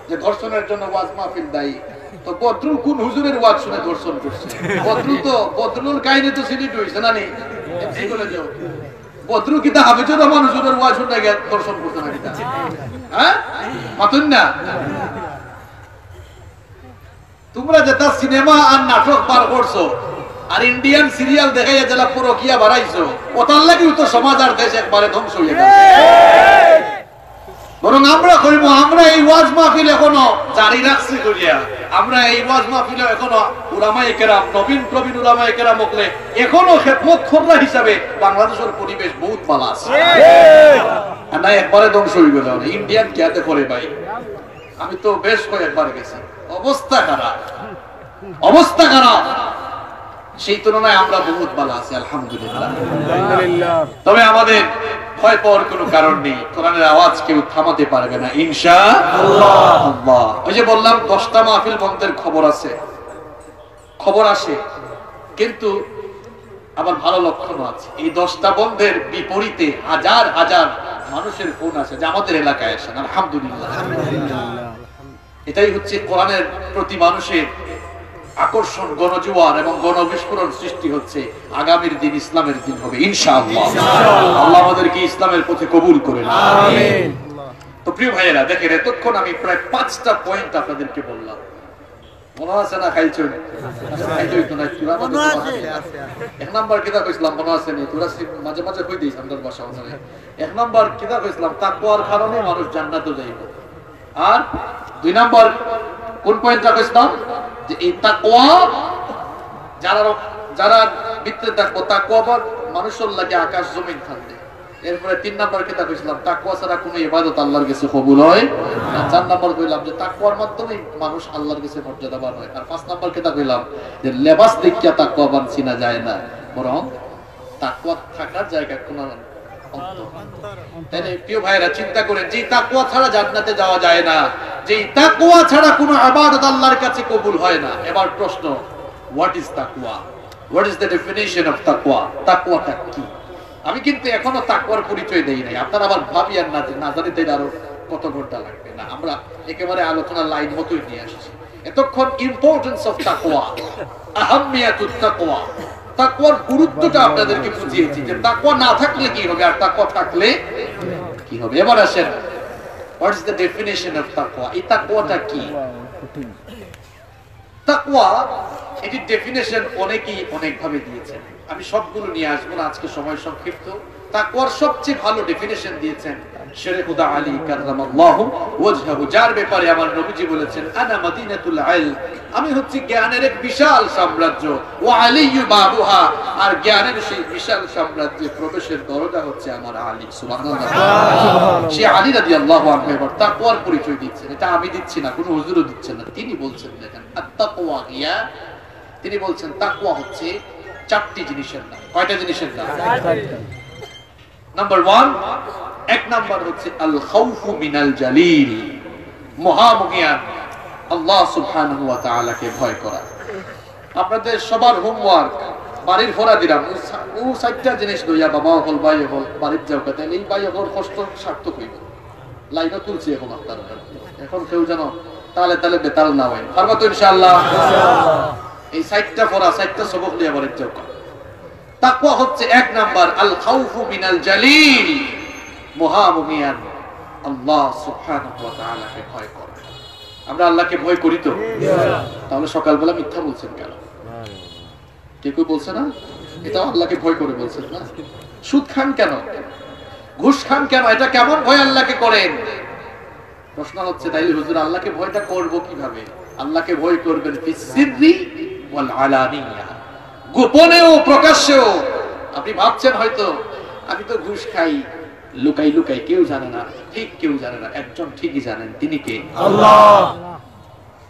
যে ধর্ষণের জন্য ওয়াজ মাহফিল দায়ী। তো বদরুল কোন হুজুরের ওয়াজ শুনে ধর্ষণ করছে? বদরুল কাহিনী তো সিলেট হইছে না? নেই বদরু কিতা হাফিজুর রহমান হুজুরের ওয়াজ শুনতে গিয়ে দর্শন করতে না কিতা হ্যাঁ মাতুন না তোমরা যেটা সিনেমা আর নাটক বার করছো আর ইন্ডিয়ান সিরিয়াল দেখাইয়া যারা পুরো কিয়া বাড়াইছো ওটার লাগিও তো সমাজ আর দেশ একবারে ধ্বংস হয়ে গেছে বরং আমরা কইব আমরা এই ওয়াজ মাহফিল এখনো জারি রাখছি করিয়া আমরা এই ওয়াজ মাহফিল এখনো উলামায়ে কেরাম নবীন প্রবীণ উলামায়ে কেরাম বলে এখনো খেদমত খোররা হিসাবে বাংলাদেশের পরিবেশ বহুত ভালো আছে ঠিক না একবারে ধ্বংস হয়ে গেল ইন্ডিয়ান কিয়াতে করে ভাই আমি তো বেশ কয়েকবার গেছি অবস্থা খারাপ সেই তুলনায় আমরা বহুত ভালো আছি আলহামদুলিল্লাহ তবে আমাদের ভয় পাওয়ার কোনো কারণ নেই কোরআনের আওয়াজ কেউ থামাতে পারবে না ইনশাআল্লাহ ওই যে বললাম 10টা মাহফিল বন্ধের খবর আসে কিন্তু আবার ভালো লক্ষণ আছে এই 10টা বন্ধের বিপরীতে হাজার হাজার মানুষের ফোন আসে যে আমাদের এলাকায় আসেন আলহামদুলিল্লাহ এটাই হচ্ছে কোরআনের প্রতি মানুষের আকর্ষণ গণজোয়ার এবং গণবিস্ফোরণ সৃষ্টি হচ্ছে আগামীর দিন ইসলামের দিন হবে ইনশাআল্লাহ আল্লাহ আমাদেরকে ইসলামের পথে কবুল করেন আমিন তো প্রিয় ভাইয়েরা দেখেন এতক্ষণ আমি প্রায় 5টা পয়েন্ট আপনাদেরকে বললাম মনে আছে না খাইছেন তো না মনে আছে এক নাম্বার কিতাব কইছিলাম মনে আছে নি তোরা মাঝে মাঝে কই দিস আমাদের ভাষা অনুযায়ী এক নাম্বার কিতাব কইছিলাম তাকওয়ার কারণে মানুষ জান্নাতে যাইবে আর 2 নাম্বার কোন পয়েন্টটা কইছিলাম যে এই তাকওয়া যারা ভিতরে থাকবো তাকওয়া মানুষের লাগে আকাশ জমিন থাকবে এরপরে 3 নাম্বার কিতাব কইছিলাম তাকওয়া ছাড়া কোনো ইবাদত আল্লাহর কাছে কবুল হয় না 4 নাম্বার কইলাম যে তাকওয়ার মাধ্যমে মানুষ আল্লাহর কাছে মর্যাদাবান হয় আর 5 নাম্বার কিতাব কইলাম যে লেবাস দেখিয়া তাকওয়াবান চিনা যায় না বরং তাকওয়া থাকার জায়গা কোন তাহলে প্রিয় ভাইরা চিন্তা করেন যে তাকওয়া ছাড়া জান্নাতে যাওয়া যায় না যে তাকওয়া ছাড়া কোনো ইবাদত আল্লাহর কাছে কবুল হয় না এবার প্রশ্ন হোয়াট ইজ তাকওয়া what is the definition of তাকওয়া তাকওয়াটা কি আমি কিন্তু এখনো তাকওয়ার পরিচয় দেই নাই আপনারা আবার ভাবিয়ান না জানি তাই আরো কত ঘন্টা লাগবে না আমরা একেবারে আলোচনার লাইন মতই নিয়ে আসছি এতক্ষণ ইম্পর্টেন্স অফ তাকওয়া আহাম্মিয়াতুত তাকওয়া তাকওয়ার গুরুত্বটা আপনাদেরকে বুঝিয়েছি যে তাকওয়া না থাকলে কি হবে আর তাকওয়া থাকলে কি হবে এবার আসেন what is the definition of তাকওয়া এই তাকওয়াটা কি তাকওয়া এটির ডেফিনিশন অনেকেই অনেক ভাবে দিয়েছেন আমি সবগুলো নিয়ে আসবো না আজকে সময় সংক্ষিপ্ত তাকওয়ার সবচেয়ে ভালো ডেফিনিশন দিয়েছেন শেরে খুদা আলী কাররামাল্লাহু ওয়াজহাহু যার ব্যাপারে আমার নবীজি বলেছেন আনা মাদিনাতুল ইলম আমি হচ্ছি জ্ঞানের এক বিশাল সাম্রাজ্য ওয়া আলিয়্যু বাবুহা আর জ্ঞানের সেই বিশাল সাম্রাজ্যে প্রবেশের দরজা হচ্ছে আমার আলী সুবহানাল্লাহ সে আলী রাদিয়াল্লাহু আনহু এবার তাকওয়ার পরিচয় দিচ্ছেন এটা আমি দিচ্ছি না কোনো হুজুরও দিচ্ছেন না তিনি বলছেন দেখেন আত-তাকওয়া হিয়া তিনি বলছেন তাকওয়া হচ্ছে 4টি জিনিসের নাম কয়টা জিনিসের নাম নাম্বার 1 এক নাম্বার হচ্ছে আল খাউফু মিনাল জালিল মহামহিয়ান আল্লাহ সুবহানাহু ওয়া তাআলাকে ভয় করা আপনাদের সবার হোমওয়ার্ক বাড়ির ফোরা দিলাম ও 4টা জিনিস লইয়া বাবা হল ভাই হল বাড়ির যাও কথা এই ভাই হল কষ্ট সার্থক হইব লাইনও তুলছি এখন আপনারা এখন কেউ জানো তালে বেতাল না হয় পারবা তো ইনশাআল্লাহ এই 4টা ফোরা 4টা সবক নিয়ে বাড়ির যাও তাকওয়া হচ্ছে 1 নাম্বার আল খাউফু মিনাল জালিল মহামহিয়ান আল্লাহ সুবহানাহু ওয়া তাআলাকে ভয় করা আমরা আল্লাহকে ভয় করি তো তাহলে সকালবেলা মিথ্যা বলছেন কেন কেউ বলছে না এটা আল্লাহকে ভয় করে বলছেন না সুদ খান কেন ঘুষ খান কেন এটা কেমন ভয় আল্লাহকে করেন প্রশ্ন হচ্ছে তাইলে হুজুর আল্লাহকে ভয়টা করব কিভাবে আল্লাহকে ভয় করবেন ফিস সিররি ওয়াল আলানিয়া গোপনেও প্রকাশ্যেও আপনি ভাবছেন হয়তো আমি তো ঘুষ খাই লুকাই লুকাই কেউ জানে না ঠিক কেউ জানে না একজন ঠিকই জানেন তিনি কে আল্লাহ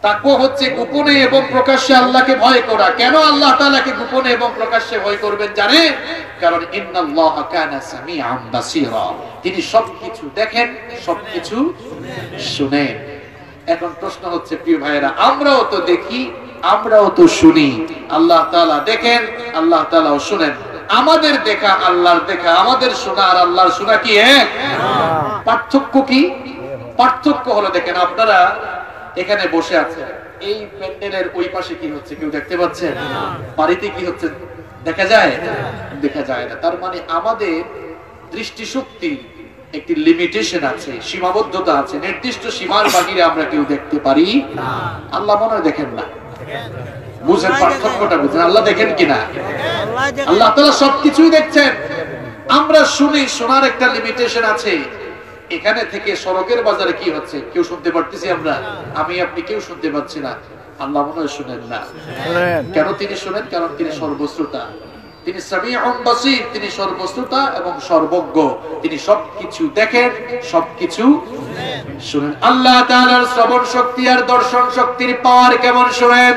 তাকওয়া হচ্ছে গোপনে এবং প্রকাশ্যে আল্লাহকে ভয় করা কেন আল্লাহ তাআলাকে গোপনে এবং প্রকাশ্যে ভয় করবেন জানেন কারণ ইন্নাল্লাহা কানা সামিআন বাসীরা তিনি সবকিছু দেখেন সবকিছু শুনেন এখন প্রশ্ন হচ্ছে প্রিয় ভাইয়েরা আমরাও তো দেখি আমরাও তো শুনি আল্লাহ তাআলা দেখেন আল্লাহ তাআলাও শুনেন আমাদের দেখা আল্লাহর দেখা আমাদের শোনা আর আল্লাহর শোনা কি এক পার্থক্য কি পার্থক্য হলো দেখেন আপনারা এখানে বসে আছেন এই প্যান্ডেলের ওই পাশে কি হচ্ছে কেউ দেখতে পাচ্ছেন বাড়িতে কি হচ্ছে দেখা যায় না তার মানে আমাদের দৃষ্টি শক্তি একটি লিমিটেশন আছে, সীমাবদ্ধতা আছে, নির্দিষ্ট সীমার বাহিরে আমরা কেউ দেখতে পারি না। আল্লাহ মনে হয় দেখেন না। বুঝেন পার্থক্যটা, বুঝেন আল্লাহ দেখেন কিনা? আল্লাহ তাআলা সবকিছুই দেখছেন। আমরা শুনি, শোনার একটা লিমিটেশন আছে। এখানে থেকে সড়কের বাজারে কি হচ্ছে কেউ শুনতে পারতেছি আমরা? আমি আপনি কেউ শুনতে পাচ্ছি না। আল্লাহ মনে হয় শুনেন না। কেন তিনি শুনেন? কারণ তিনি সর্বশ্রোতা, তিনি সামিউন বাসীর, তিনি সর্বশ্রোতা এবং সর্বজ্ঞ। তিনি সবকিছু দেখেন, সবকিছু শুনেন। আল্লাহ তাআলার শ্রবণ শক্তি আর দর্শন শক্তির পাওয়ার কেমন শুনেন?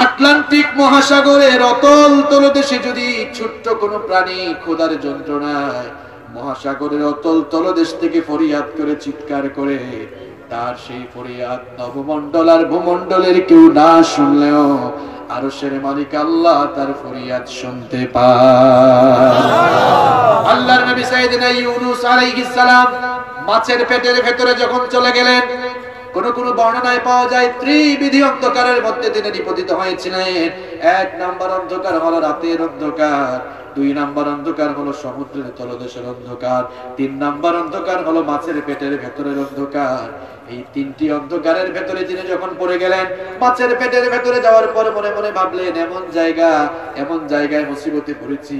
আটলান্টিক মহাসাগরের অতল তলদেশে যদি ছোট্ট কোনো প্রাণী ক্ষুধার যন্ত্রণায় মহাসাগরের অতল তলদেশ থেকে ফরিয়াদ করে, চিৎকার করে, তার সেই ফরিয়াদ নবমণ্ডল আর ভূমণ্ডলের কেউ না শুনলেও আরশের মালিক আল্লাহ তার ফরিয়াদ শুনতে পায়। আল্লাহর নবী সাইয়েদনা ইউনূস আলাইহিস সালাম মাছের পেটের ভেতরে যখন চলে গেলেন, কোন বর্ণনায় পাওয়া যায় ত্রিবিধি অন্ধকারের মধ্যে তিনি নিপতিত হয়েছিলেন। 1 নাম্বার অন্ধকার হলো রাতের অন্ধকার, 2 নাম্বার অন্ধকার হলো সমুদ্রের তলদেশের অন্ধকার, 3 নাম্বার অন্ধকার হলো মাছের পেটের ভেতরের অন্ধকার। এই 3টি অন্ধকারের ভেতরে তিনি যখন পড়ে গেলেন, মাছের পেটের ভেতরে যাওয়ার পর মনে মনে ভাবলেন, এমন জায়গায় মুসিবতে পড়েছি,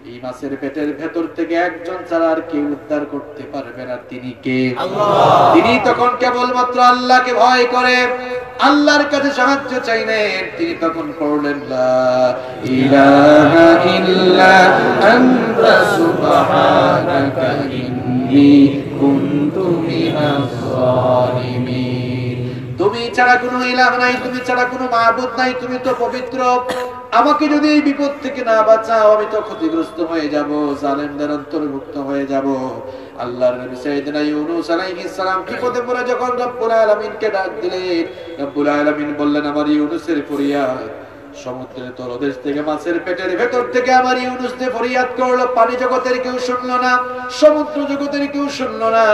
এই মাছের পেটের ভেতর থেকে একজন ছাড়া আর কেউ উদ্ধার করতে পারবে না। তিনি কে? আল্লাহ। তিনি তখন কেবলমাত্র আল্লাহকে ভয় করে আল্লাহর কাছে সাহায্য চাইলেন। তিনি তখন পড়লেন, লা ইলাহা ইল্লা আনতা সুবহানাকা ইন্নী কুনতু মিনাজ জালিমিন। তুমি ছাড়া কোনো ইলাহ নাই, তুমি ছাড়া কোনো মাবুদ নাই, তুমি তো পবিত্র। আমাকে যদি এই বিপদ থেকে না বাঁচাও, আমি তো ক্ষতিগ্রস্ত হয়ে যাব, জালেমদের অন্তর্ভুক্ত হয়ে যাব। আল্লাহর নবী সাইয়েদনা ইউনূস আলাইহিস সালাম বিপদে পড়ে যখন রব্বুল আলামিনকে ডাক দিলেন, রব্বুল আলামিন বললেন, আমার ইউনূসের ফরিয়াদ সমুদ্রের তলদেশ থেকে, মাছের পেটের ভেতর থেকে আমার ইউনূস নে ফরিয়াদ করলো। পানি জগতের কেউ শুনলো না, সমুদ্র জগতের কেউ শুনলো না,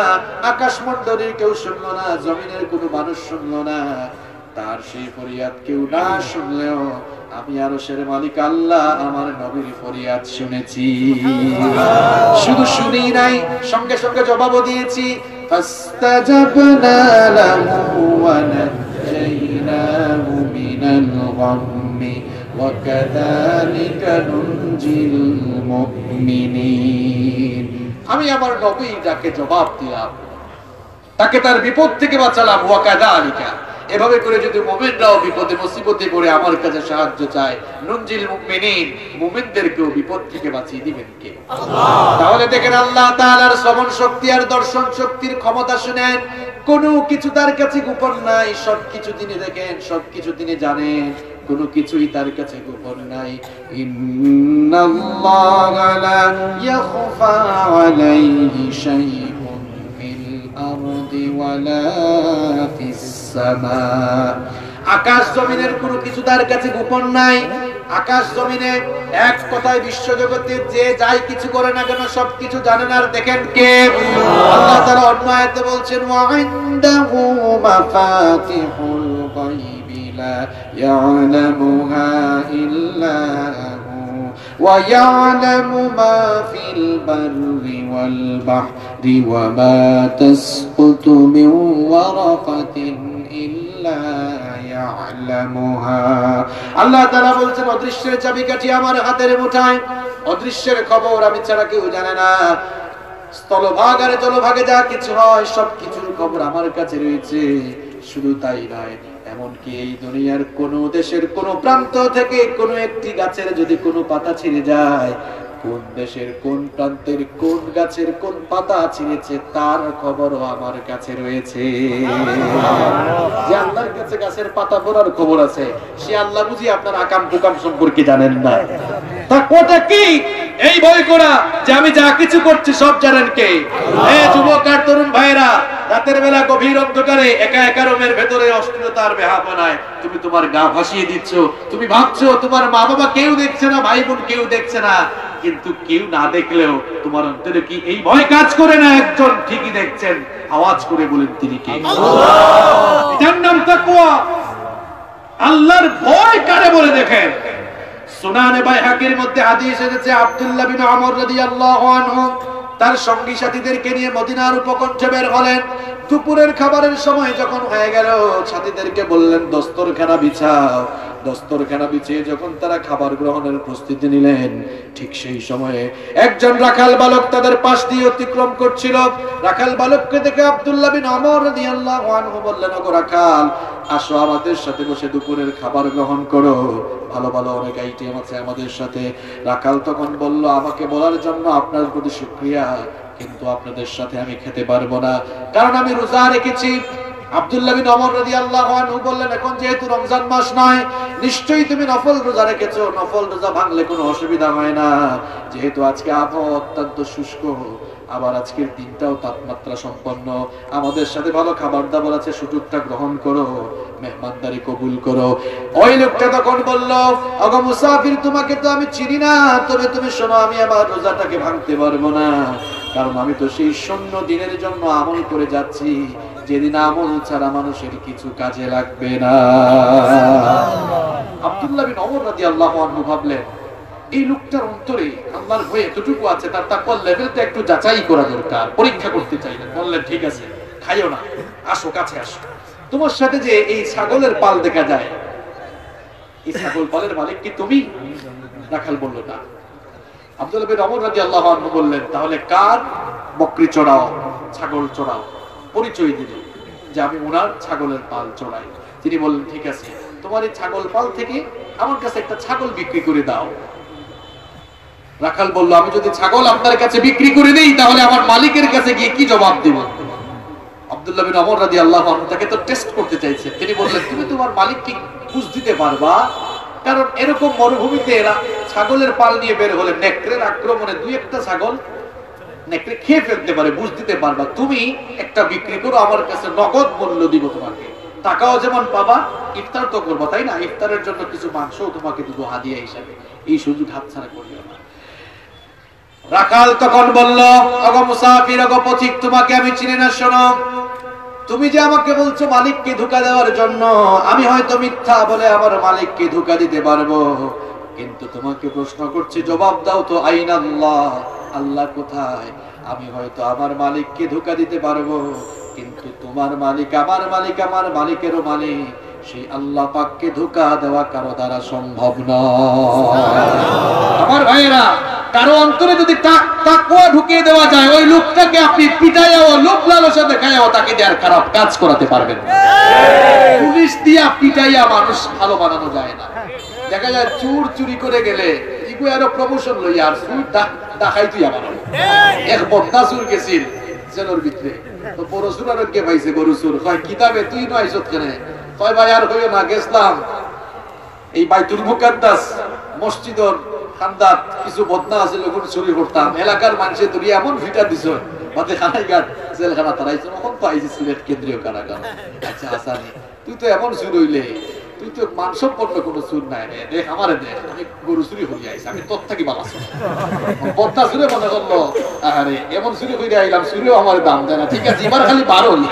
আকাশ মণ্ডলের কেউ শুনলো না, জমিনের কোনো মানুষ শুনলো না। তার সেই ফরিয়াদ কেউ না শুনলেও আমি আরশের মালিক আল্লাহ আমার নবীর ফরিয়াদ শুনেছি। শুধু শুনি নাই, সঙ্গে সঙ্গে জবাবও দিয়েছি। ফাস্তাজাবনা লাহু ওয়া নাজাইনাহু মিনাল গাম্মি ওয়া কাযালিকা নুনজিল মুমিনিন। আমি আমার নবী যাকে জবাব দিলাম, তাকে তার বিপদ থেকে বাঁচালাম। ওয়া কাযালিকা, এভাবে করে যদি মুমিনরাও বিপদে মুসিবতে পড়ে আমার কাছে সাহায্য চায়, নুনজিল মুমিনিন, মুমিনদেরকেও বিপদ থেকে বাঁচিয়ে দিবেন কে? আল্লাহ। তাহলে দেখেন আল্লাহ তাআলার শ্রবণ শক্তি আর দর্শন শক্তির ক্ষমতা শুনেন, কোনো কিছু তার কাছে গোপন নাই, সবকিছু তিনি দেখেন, সবকিছু তিনি জানেন, কোনো কিছুই তার কাছে গোপন নাই। ইন্নাল্লাহা লা ইয়াখফা আলাইহি শাইউন ফিল আরদি ওয়ালা ফিস সামা। আকাশ জমিনের কোনো কিছু তার কাছে গোপন নাই। আকাশ জমিনে এক কথায় বিশ্বজগতে যে যাই কিছু করে না কেন সবকিছু জানেন আর দেখেন কে? আল্লাহ তাআলা অন্য আয়াতে বলছেন, ওয়া ইনদাহু মাফাতিহুল গায়বি লা ইয়ালামুহা ইল্লা হু ওয়া ইয়ালামু মা ফিল বাররি ওয়াল বাহরি ওয়া মা তাসকুতু মিন ওয়ারাকাতিন ইল্লা ইয়ালামুহা। আল্লাহ তাআলা বলছেন, অদৃশ্যের চাবিকাঠি আমার হাতের মুঠায়, অদৃশ্যের খবর আমি ছাড়া কেউ জানে না। স্থলভাগ আর জলভাগে যা কিছু হয় সবকিছুর খবর আমার কাছে রয়েছে। শুধু তাই নয়, এমনকি এই দুনিয়ার কোন দেশের কোন প্রান্ত থেকে কোন একটি গাছের যদি কোনো পাতা ছিঁড়ে যায়, কোন দেশের কোন প্রান্তের কোন গাছের কোন পাতা ছিঁড়েছে তার খবরও আমার কাছে রয়েছে। যে আল্লাহর কাছে গাছের পাতা পড়ার খবর আছে, সে আল্লাহ বুঝি আপনার আকাম কুকাম সম্পর্কে জানেন না? তা কোটা কি এই ভয় করা যে আমি যা কিছু করছি সব জানেন কে? এই যুবক আর তরুণ ভাইরা, রাতের বেলা গভীর অন্ধকারে একা একা রুমের ভেতরে অশ্লীলতার বেহাপনায় তুমি তোমার গা ভাসিয়ে দিচ্ছ। তুমি ভাবছো তোমার মা বাবা কেউ দেখছে না, ভাই বোন কেউ দেখছে না, কিন্তু কেউ না দেখলেও তোমার অন্তরে কি এই ভয় কাজ করে না? একজন ঠিকই দেখছেন, আওয়াজ করে বলেন তিনি কে? আল্লাহ। এটার নাম তাকওয়া। আল্লাহর ভয় কারে বলে দেখেন। সুনানে বাইহাকির মধ্যে হাদিস এসেছে, আব্দুল্লাহ বিন আমর রাদিয়াল্লাহু আনহু তার সঙ্গী সাথীদেরকে নিয়ে মদিনার উপকণ্ঠে বের হলেন। দুপুরের খাবারের সময় যখন হয়ে গেল, সাথীদেরকে বললেন দস্তরখানা বিছাও। দস্তরখানা বিছিয়ে যখন তারা খাবার গ্রহণের প্রস্তুতি নিলেন, ঠিক সেই সময়ে একজন রাখাল বালক তাদের পাশ দিয়ে অতিক্রম করছিল। রাখাল বালককে দেখে আব্দুল্লাহ বিন আমর রাদিয়াল্লাহু আনহু বললেন, ওগো রাখাল, আসো আমাদের সাথে বসে দুপুরের খাবার গ্রহণ করো, ভালো ভালো অনেক আইটেম আছে আমাদের সাথে। রাখাল তখন বলল, আমাকে বলার জন্য আপনার প্রতি শুকরিয়া, কিন্তু আপনাদের সাথে আমি খেতে পারবো না, কারণ আমি রোজা রেখেছি। আব্দুল্লাহ বিন ওমর রাদিয়াল্লাহু আনহু বললেন, এখন যেহেতু রমজান মাস নয়, নিশ্চয়ই তুমি নফল রোজা রেখেছো, নফল রোজা ভাঙলে কোনো অসুবিধা হয় না। যেহেতু আজকে আবহাওয়া অত্যন্ত শুষ্ক, আবার আজকের দিনটাও তাপমাত্রা সম্পন্ন, আমাদের সাথে ভালো খাবার দাবার আছে, সুযোগটা গ্রহণ করো, মেহমানদারি কবুল করো। ওই লোকটা তখন বলল, ওগো মুসাফির, তোমাকে তো আমি চিনি না, তবে তুমি শোনো, আমি আমার রোজাটাকে ভাঙতে পারবো না, কারণ আমি তো সেই শূন্য দিনের জন্য আমল করে যাচ্ছি, যেদিন আমল ছাড়া মানুষের কিছু কাজে লাগবে না। আব্দুল্লাহ বিন ওমর রাদিয়াল্লাহু আনহু ভাবলেন, এই লোকটার অন্তরে আল্লাহর ভয় এতটুকু আছে, তার তাকওয়ার লেভেলটা একটু যাচাই করা দরকার, পরীক্ষা করতে চাইলেন। বললেন, ঠিক আছে, খাইও না, আসো কাছে আসো, তোমার সাথে যে এই ছাগলের পাল দেখা যায়, এই ছাগল পালের মালিক কি তুমি? রাখাল বলল, না। আব্দুল্লাহ বিন ওমর রাদিয়াল্লাহু আনহু বললেন, তাহলে কার বকরি চড়াও, ছাগল চড়াও। পরিচয় দিলেন যে আমি ওনার ছাগলের পাল চড়াই। তিনি বললেন, ঠিক আছে, তোমার এই ছাগল পাল থেকে আমার কাছে একটা ছাগল বিক্রি করে দাও। রাখাল বলল, আমি যদি ছাগল আপনার কাছে বিক্রি করে দেই, তাহলে আমার মালিকের কাছে গিয়ে কি জবাব দেব? আব্দুল্লাহ বিন ওমর রাদিয়াল্লাহু আনহু তাকে তো টেস্ট করতে চাইছে। তিনি বললেন, তুমি তোমার মালিককে বুঝ দিতে পারবা? কারণ এরকম মরুভূমিতে এরা ছাগলের পাল নিয়ে বের হলে নেকড়ের আক্রমণে দুই একটা ছাগল নেকড়ে খেয়ে ফেলতে পারে, বুঝ দিতে পারবা। তুমি একটা বিক্রি করো, আমার কাছে নগদ মূল্য দিব তোমাকে, টাকাও যেমন পাবা, ইফতার তো করবো, তাই না? ইফতারের জন্য কিছু মাংস তোমাকে দিব হাদিয়া হিসাবে, এই সুযোগ হাতছাড়া করিও না। রাখাল তখন বলল, ওগো মুসাফির, ওগো পথিক, তোমাকে আমি চিনি না, শোনো, তুমি যে আমাকে বলছো মালিককে ধোঁকা দেওয়ার জন্য, আমি হয়তো মিথ্যা বলে আমার মালিককে ধোঁকা দিতে পারবো, কিন্তু তোমাকে প্রশ্ন করছি, জবাব দাও তো, আইনাল্লাহ, আল্লাহ কোথায়? আমি হয়তো আমার মালিককে ধোঁকা দিতে পারবো, কিন্তু তোমার মালিক আমার মালিক, আমার মালিকেরও মালিক, সেই আল্লাহ পাককে ধোঁকা দেওয়া কারো দ্বারা সম্ভব নয়। আমার ভাইয়েরা, কারো অন্তরে যদি তাকওয়া ঢুকিয়ে দেওয়া যায়, ওই লোকটাকে আপনি পিটাইয়াও, লোভ লালসা দেখাইয়াও তাকে দেয়ার খারাপ কাজ করাতে পারবেন। পুলিশ দিয়া পিটাইয়া মানুষ ভালো বানানো যায় না। দেখা যায় চুর চুরি করে গেলে ইগো আরো প্রমোশন লই, আর চুর দেখাই তুই আমার এক বদনা চুর গেছিল জেলের ভিতরে, তো বড় চুর আর কে পাইছে, গরু চুর কয়, কিতাবে তুই নয় ইজ্জত কেন? কয়, ভাই আর হইও না, গেছলাম এই বাইতুল মুকাদ্দাস মসজিদের খান্দাত, কিছু বদনা আছে, লোক চুরি করতাম, এলাকার মানুষের ধরিয়া এমন ভিটা দিছ, বাদে খানাইঘাট জেলখানা তারাইছো, তখন তো আইসি সিলেট কেন্দ্রীয় কারাগার। আচ্ছা আসানি, তুই তো এমন চুর হইলে, তুই তো মানসম্পন্ন কোনো চুর নাই রে, দেখ আমারে দেখ, আমি গরু চুরি হইয়া আইছি, আমি তোর থাকি ভালো আছি। বদনা চুরে মনে করলো, আরে এমন চুরি হইয়া আইলাম, চুরিও আমার দাম দেয় না, ঠিক আছে, এবার খালি বার হলি,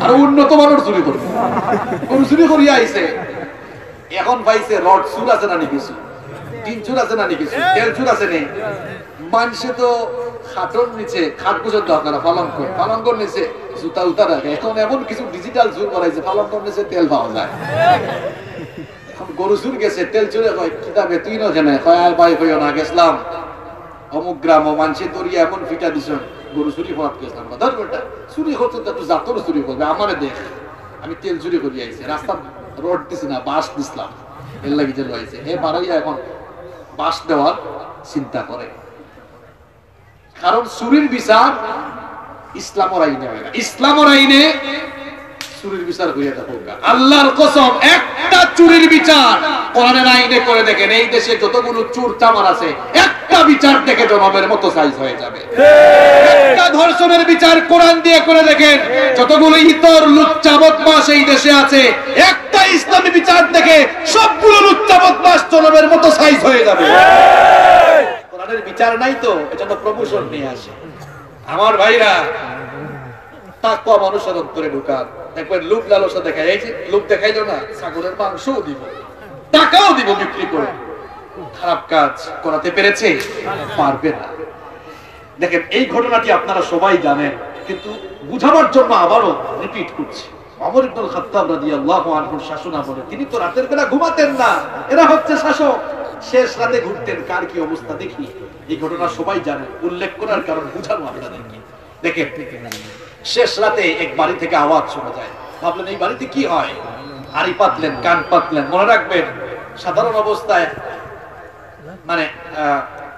আরো উন্নত মানের চুরি করবো। গরু চুরি করিয়া আইছে, এখন পাইছে রড চুর আছে না কিছু, টিন চুর আছে না কিছু, তেল চুর আছে নেই। মানুষে তো খাটর নিচে, খাট পর্যন্ত আপনারা পালঙ্কর নিচে জুতা উতা রাখে, এখন এমন কিছু ডিজিটাল চুর করাইছে, পালঙ্কর নিচে তেল পাওয়া যায়। এখন গরু চুর গেছে, তেল চুরে কয়, কিতাবে তুই না কেন? কয়, আর ভাই হইও না, গেছিলাম অমুক গ্রাম, মানুষের দরিয়া এমন ফিটা দিছ, গরু চুরি হওয়ার গেছিলাম, ধর বেটা চুরি করতে তো জাতর চুরি করবে, আমারে দেখ, আমি তেল চুরি করি আইছি, রাস্তা রোড দিছি না, বাস দিছিলাম, এর লাগি যে রয়েছে, এ বাড়াইয়া এখন বাস দেওয়ার চিন্তা করে। কারণ চুরির বিচার ইসলামের আইনে হয় না, ইসলামের আইনে চুরির বিচার হইয়া দেখো, আল্লাহর কসম, একটা চুরির বিচার কোরআনের আইনে করে দেখেন, এই দেশে যতগুলো চোর চামার আছে, একটা বিচার দেখে জনমের মতো সাইজ হয়ে যাবে। একটা ধর্ষণের বিচার কোরআন দিয়ে করে দেখেন, যতগুলো ইতর লুচ্চা বদমাশ এই দেশে আছে, একটা ইসলামী বিচার দেখে সবগুলো লুচ্চা বদমাশ জনমের মতো সাইজ হয়ে যাবে। কোরআনের বিচার নাই তো, এজন্য প্রমোশন নিয়ে আসে। আমার ভাইরা, তাকওয়া মানুষের অন্তরে ঢুকান, একবার লোভ লালসা দেখাই, এই যে লোভ দেখাইলো না, ছাগলের মাংসও দিব, টাকাও দিব বিক্রি করে, খারাপ কাজ করাতে পেরেছে? পারবে না। দেখেন এই ঘটনাটি আপনারা সবাই জানেন, কিন্তু বুঝাবার জন্য আবারও রিপিট করছি। ওমর ইবনুল খাত্তাব রাদিয়াল্লাহু আনহুর শাসন আমলে তিনি তো রাতের বেলা ঘুমাতেন না, এরা হচ্ছে শাসক, শেষ রাতে ঘুরতেন। কার কি অবস্থা দেখি, এই ঘটনা সবাই জানেন, উল্লেখ করার কারণ বুঝানো আপনাদেরকে। দেখেন শেষ রাতে এক বাড়ি থেকে আওয়াজ শোনা যায়, ভাবলেন এই বাড়িতে কি হয়, হাড়ি পাতলেন, কান পাতলেন। মনে রাখবেন সাধারণ অবস্থায় মানে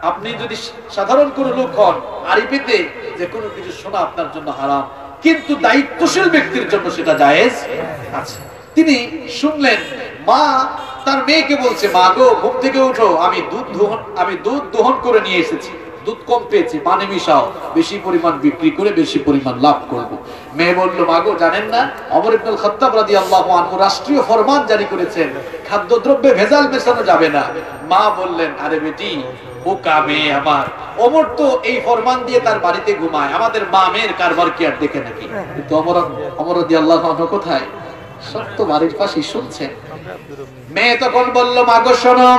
আপনি যদি সাধারণ কোন লোক হন, হাড়ি পেতে যে কোনো কিছু শোনা আপনার জন্য হারাম, কিন্তু দায়িত্বশীল ব্যক্তির জন্য সেটা জায়েজ আছে। তিনি শুনলেন মা তার মেয়েকে বলছে, মা গো ঘুম থেকে উঠো, আমি দুধ দোহন করে নিয়ে এসেছি, দুধ কম পেয়েছি, পানি মিশাও, বেশি পরিমাণ বিক্রি করে বেশি পরিমাণ লাভ করব। মেয়ে বলল, মা গো জানেন না ওমর ইবনুল খাত্তাব রাদিয়াল্লাহু আনহু রাষ্ট্রীয় ফরমান জারি করেছেন, খাদ্যদ্রব্যে ভেজাল মেশানো যাবে না। মা বললেন, আরে বেটি বোকা মেয়ে আমার, ওমর তো এই ফরমান দিয়ে তার বাড়িতে ঘুমায়, আমাদের মা মেয়ের কারবার কি আর দেখে নাকি? কিন্তু ওমর রাদিয়াল্লাহু আনহু কোথায়, সব তো বাড়ির পাশে শুনছেন। মেয়ে তখন বলল, মা গো শোনো,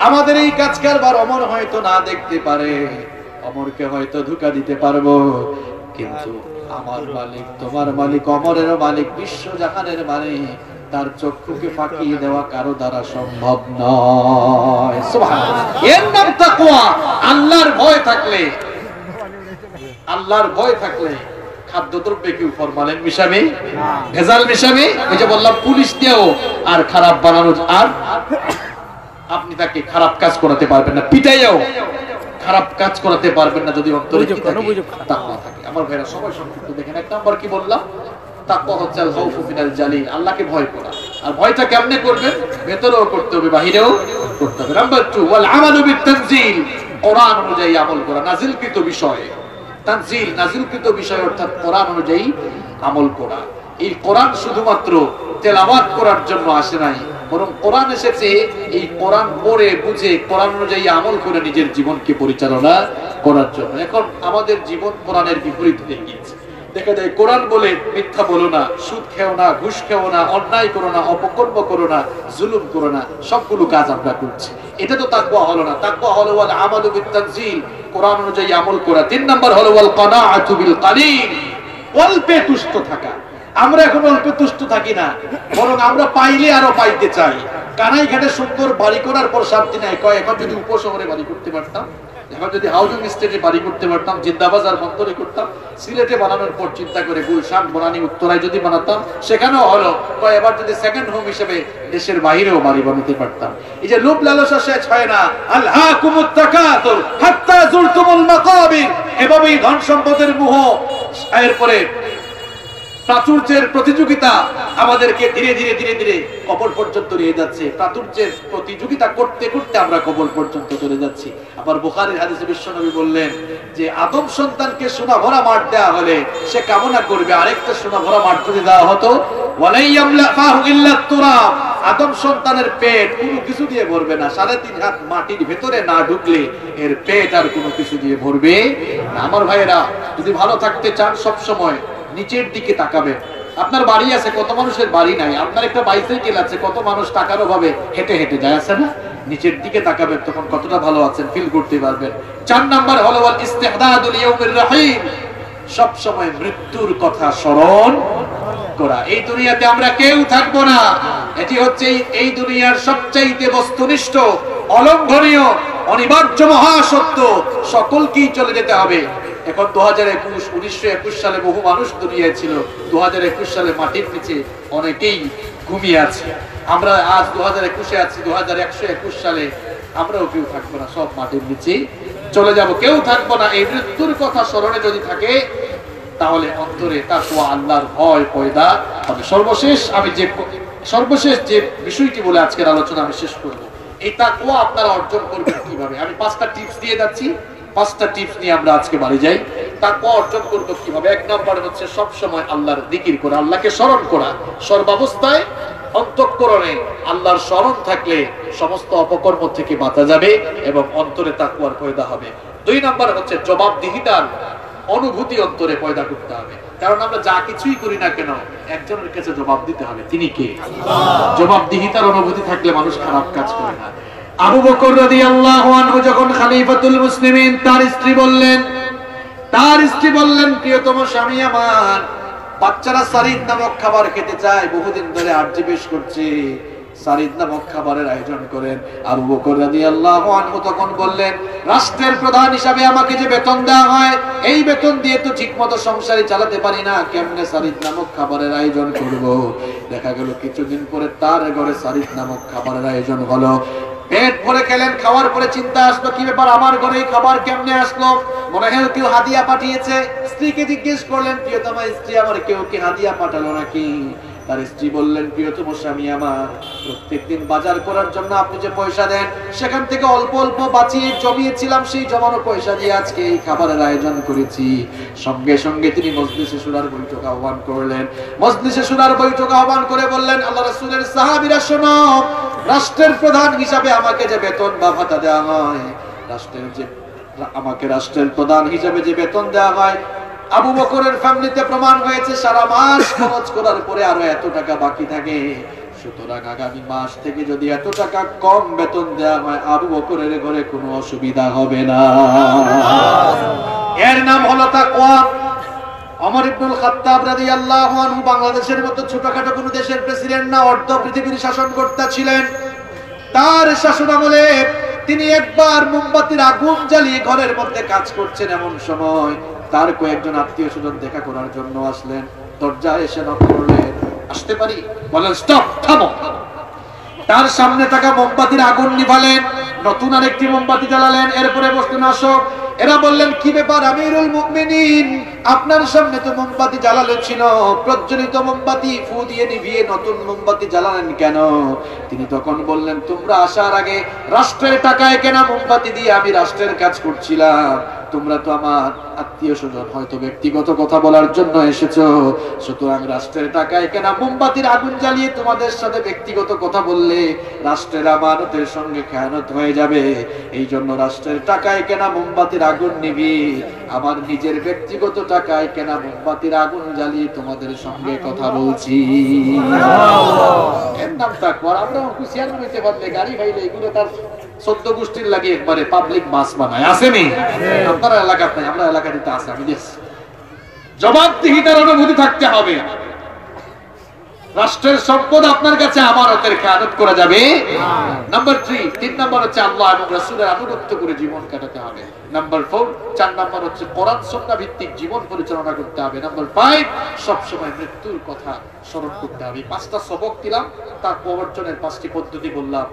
আমাদের এই কাজ কারবার ওমর হয়তো না দেখতে পারে, ওমরকে হয়তো ধোঁকা দিতে পারবো, কিন্তু আমার মালিক, তোমার মালিক, ওমরের মালিক, বিশ্ব জাহানের মালিক, তার চক্ষুকে ফাঁকি দেওয়া কারো দ্বারা সম্ভব নয়। সুবহানাল্লাহ, এর নাম তাকওয়া। আল্লাহর ভয় থাকলে, আল্লাহর ভয় থাকলে খাদ্যদ্রব্যে কেউ ফরমালিন মিশাবে, ভেজাল মিশাবে, ওই যে বললাম পুলিশ দিয়েও আর খারাপ বানানো, আর আপনি তাকে খারাপ কাজ করাতে পারবেন না, পিটাইয়াও খারাপ কাজ করাতে পারবেন না যদি অন্তরে কি থাকে, তাকওয়া থাকে। আমার ভাইরা সবাই সংক্ষিপ্ত দেখেন, এক নাম্বার কি বললাম, তাকওয়া হচ্ছে আল খাউফু মিনাল জালিল, আল্লাহকে ভয় করা। আর ভয়টা কেমনে করবেন, ভেতরেও করতে হবে বাহিরেও করতে হবে। নাম্বার 2 ওয়াল আমালু বিতানজিল, কোরআন অনুযায়ী আমল করা, নাজিলকৃত বিষয়, তানজিল নাজিলকৃত বিষয় অর্থাৎ কোরআন অনুযায়ী আমল করা। এই কোরআন শুধুমাত্র তেলাওয়াত করার জন্য আসে নাই, বরং কোরআন এসেছে এই কোরআন পড়ে বুঝে কোরআন অনুযায়ী আমল করে নিজের জীবনকে পরিচালনা করার জন্য। এখন আমাদের জীবন কোরআনের বিপরীত হয়ে গিয়েছে। দেখা যায় কোরআন বলে মিথ্যা বলো না, সুদ খেও না, ঘুষ খেও না, অন্যায় করো না, অপকর্ম করো না, জুলুম করো না, সবগুলো কাজ আমরা করছি। এটা তো তাকওয়া হলো না। তাকওয়া হলো ওয়াল আমালু বিতানজিল, কোরআন অনুযায়ী আমল করা। 3 নাম্বার হলো ওয়াল কানাআতু বিল কালিল, অল্পে তুষ্ট থাকা। আমরা এখন অল্পে তুষ্ট থাকি না, বরং আমরা পাইলে আরো পাইতে চাই। কানাই ঘাটে সুন্দর বাড়ি করার পর শান্তি নাই, কয় এখন যদি উপশহরে বাড়ি করতে পারতাম, এখন যদি হাউজিং স্টেটে বাড়ি করতে পারতাম, জিন্দাবাজার বন্দরে করতাম, সিলেটে বানানোর পর চিন্তা করে গুলশান, বনানী, উত্তরায় যদি বানাতাম, সেখানেও হলো, কয় এবার যদি সেকেন্ড হোম হিসেবে দেশের বাইরেও বাড়ি বানাতে পারতাম। এই যে লোভ লালসা শেষ হয় না, আলহাকুমুত তাকাতুর হাত্তা যুরতুমুল মাকাবির, এভাবেই ধন সম্পদের মোহ, এরপরে প্রাচুর্যের প্রতিযোগিতা আমাদেরকে ধীরে ধীরে ধীরে ধীরে কবর পর্যন্ত নিয়ে যাচ্ছে। প্রাচুর্যের প্রতিযোগিতা করতে করতে আমরা কবর পর্যন্ত চলে যাচ্ছি। আবার বুখারীর হাদিসে বিশ্বনবী বললেন যে আদম সন্তানকে সোনা ভরা মাঠ দেওয়া হলে সে কামনা করবে আরেকটা সোনা ভরা মাঠ যদি দেওয়া হতো, ওয়ালাই ইয়ামলা ফাহু ইল্লা তুরাব, আদম সন্তানের পেট কোনো কিছু দিয়ে ভরবে না, 3.5 হাত মাটির ভেতরে না ঢুকলে এর পেট আর কোনো কিছু দিয়ে ভরবে না। আমার ভাইয়েরা, যদি ভালো থাকতে চান সব সময় নিচের দিকে তাকাবেন। আপনার বাড়ি আছে, কত মানুষের বাড়ি নাই, আপনার একটা বাইসাইকেল আছে, কত মানুষ টাকার অভাবে হেঁটে হেঁটে যায়, আছে না? নিচের দিকে তাকাবেন, তখন কতটা ভালো আছেন ফিল করতে পারবেন। 4 নাম্বার হলো ওয়াল ইস্তিহদাদুল ইয়াউমির রহিম, সব সময় মৃত্যুর কথা স্মরণ করা। এই দুনিয়াতে আমরা কেউ থাকবো না, এটি হচ্ছে এই দুনিয়ার সবচাইতে বস্তুনিষ্ঠ, অলঙ্ঘনীয়, অনিবার্য মহাসত্য। সকলকেই চলে যেতে হবে। এখন 1921 সালে বহু মানুষ দুনিয়ায় ছিল, 2021 সালে মাটির নিচে অনেকেই ঘুমিয়ে আছে। আমরা আজ 2021-এ আছি, 2121 সালে আমরাও কেউ থাকবো না, সব মাটির নিচে চলে যাব, কেউ থাকবো না। এই মৃত্যুর কথা স্মরণে যদি থাকে, তাহলে অন্তরে তাকওয়া, আল্লাহর ভয় পয়দা হবে। সর্বশেষ যে বিষয়টি বলে আজকের আলোচনা আমি শেষ করব, এই তাকওয়া আপনারা অর্জন করবেন কিভাবে, আমি 5টা টিপস দিয়ে যাচ্ছি। 5টা টিপস নিয়ে আমরা আজকে বাড়ি যাই। তাকওয়া অর্জন করব কিভাবে? 1 নম্বর হচ্ছে সব সময় আল্লাহর জিকির করা, আল্লাহকে স্মরণ করা। সর্বাবস্থায় অন্তঃকরণে আল্লাহর স্মরণ থাকলে সমস্ত অপকর্ম থেকে বাঁচা যাবে এবং অন্তরে তাকওয়ার পয়দা হবে। 2 নম্বর হচ্ছে জবাবদিহিতার অনুভূতি অন্তরে পয়দা করতে হবে। কারণ আমরা যা কিছুই করি না কেন, একজনের কাছে জবাব দিতে হবে, তিনি কে? আল্লাহ। জবাবদিহিতার অনুভূতি থাকলে মানুষ খারাপ কাজ করে না। আবু বকর রাদিয়াল্লাহু আনহু যখন খলিফাতুল মুসলিমিন, তার স্ত্রী বললেন প্রিয়তম স্বামী আমার, বাচ্চারা সারিদ নামক খাবার খেতে চায়, বহুদিন ধরে আর্জি পেশ করছে, সারিদ নামক খাবারের আয়োজন করেন। আবু বকর রাদিয়াল্লাহু আনহু তখন বললেন, রাষ্ট্রের প্রধান হিসাবে আমাকে যে বেতন দেওয়া হয়, এই বেতন দিয়ে তো ঠিকমতো সংসারই চালাতে পারি না, কেমনে সারিদ নামক খাবারের আয়োজন করব? দেখা গেল কিছুদিন পরে তার ঘরে সারিদ নামক খাবারের আয়োজন হলো। পেট ভরে খেলেন, খাওয়ার পরে চিন্তা আসলো, কি ব্যাপার, আমার ঘরে খাবার কেমনে আসলো? মনে হয় কেউ হাদিয়া পাঠিয়েছে। স্ত্রীকে জিজ্ঞেস করলেন, প্রিয়তমা স্ত্রী আমার, কেউ কি হাদিয়া পাঠালো নাকি? তার স্ত্রী বললেন, প্রিয়তম স্বামী আমার, প্রত্যেকদিন বাজার করার জন্য আপনি যে পয়সা দেন, সেখান থেকে অল্প অল্প বাঁচিয়ে জমিয়েছিলাম, সেই জমানো পয়সা দিয়ে আজকে এই খাবারের আয়োজন করেছি। সঙ্গে সঙ্গে তিনি মজলিসে শুরার বৈঠক আহ্বান করলেন। মজলিসে শুরার বৈঠক আহ্বান করে বললেন, আল্লাহ রাসূলের সাহাবীরা শোনো, রাষ্ট্রের প্রধান হিসাবে আমাকে যে বেতন বা ভাতা দেওয়া হয়, রাষ্ট্রের প্রধান হিসাবে যে বেতন দেওয়া হয়, আবু বকরের ফ্যামিলিতে প্রমাণ হয়েছে সারা মাস খরচ করার পরে আরো এত টাকা বাকি থাকে। সুতরাং আগামী মাস থেকে যদি এত টাকা কম বেতন দেওয়া হয়, আবু বকরের ঘরে কোনো অসুবিধা হবে না। এর নাম হলো তাকওয়া। ওমর ইবনুল খাত্তাব রাদিয়াল্লাহু আনহু বাংলাদেশের মতো ছোটখাটো কোনো দেশের প্রেসিডেন্ট না, অর্ধ পৃথিবীর শাসনকর্তা ছিলেন। তার শাসনামলে তিনি একবার মোমবাতির আগুন জ্বালিয়ে ঘরের মধ্যে কাজ করছেন, এমন সময় তার কয়েকজন আত্মীয় স্বজন দেখা করার জন্য আসলেন। দরজায় এসে নক করলেন, আসতে পারি? বলেন, স্টপ, থামো। তার সামনে থাকা মোমবাতির আগুন নিভালেন, নতুন আরেকটি মোমবাতি জ্বালালেন, এরপরে বসলেন, আসো। এরা বললেন, কি ব্যাপার আমিরুল মুমিনিন, আপনার সামনে তো মোমবাতি জ্বালালো ছিল, প্রজ্বলিত মোমবাতি ফু দিয়ে নিভিয়ে নতুন মোমবাতি জ্বালালেন কেন? তিনি তখন বললেন, তোমরা আসার আগে রাষ্ট্রের টাকায় কেনা মোমবাতি দিয়ে আমি রাষ্ট্রের কাজ করছিলাম, তোমরা তো আমার আত্মীয় স্বজন, হয়তো ব্যক্তিগত কথা বলার জন্য এসেছো, সুতরাং রাষ্ট্রের টাকায় কেনা মোমবাতির আগুন জ্বালিয়ে তোমাদের সাথে ব্যক্তিগত কথা বললে রাষ্ট্রের আমানতের সঙ্গে খেয়ানত হয়ে যাবে। এই জন্য রাষ্ট্রের টাকায় কেনা মোমবাতির আগুন নিবি, আমার নিজের ব্যক্তিগত টাকায় কেনা মোমবাতির আগুন জ্বালিয়ে তোমাদের সঙ্গে কথা বলছি। এর নাম তাকওয়া। আমরা হুঁশিয়ার হইতে পারলে গাড়ি ভাইলে এগুলো তার 14 গোষ্ঠীর লাগে একবারে পাবলিক মাস বানায়, আসেনি? আপনারা এলাকাতে নাই, আমরা এলাকাতে আছে, আমি দেখছি। জবাবদিহিতার অনুভূতি থাকতে হবে। রাষ্ট্রের সম্পদ আপনার কাছে আমানতের খেয়ানত করা যাবে। নাম্বার 3, 3 নাম্বার হচ্ছে আল্লাহ এবং রাসূলের আনুগত্য করে জীবন কাটাতে হবে। নাম্বার 4, 4 নাম্বার হচ্ছে কোরআন সুন্নাহ ভিত্তিক জীবন পরিচালনা করতে হবে। নাম্বার 5, সব সময় মৃত্যুর কথা স্মরণ করতে হবে। 5টা সবক দিলাম, তাকওয়া অর্জনের 5টি পদ্ধতি বললাম।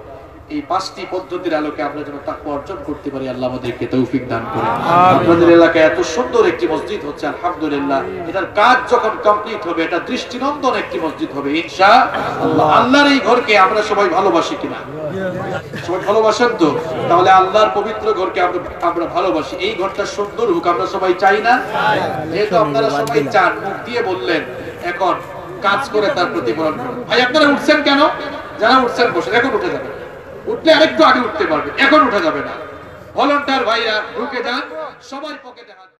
এই 5টি পদ্ধতির আলোকে আমরা যেন তাকওয়া অর্জন করতে পারি, আল্লাহ আমাদেরকে তৌফিক দান করেন। আপনাদের এলাকায় এত সুন্দর একটি মসজিদ হচ্ছে, আলহামদুলিল্লাহ। এটার কাজ যখন কমপ্লিট হবে, এটা দৃষ্টিনন্দন একটি মসজিদ হবে ইনশাআল্লাহ। আল্লাহর এই ঘরকে আমরা সবাই ভালোবাসি কিনা? সবাই ভালোবাসেন তো? তাহলে আল্লাহর পবিত্র ঘরকে আমরা ভালোবাসি। এই ঘরটা সুন্দর হোক, আমরা সবাই চাই না? যেহেতু আপনারা সবাই চান, মুখ দিয়ে বললেন, এখন কাজ করে তার প্রতিফলন করুন। ভাই আপনারা উঠছেন কেন? যারা উঠছেন বসে, এখন উঠে যাবেন। উঠলে আরেকটু আগে উঠতে পারবে, এখন উঠা যাবে না। ভলান্টিয়ার ভাইরা ঢুকে যান, সবাই পকেটে হাত।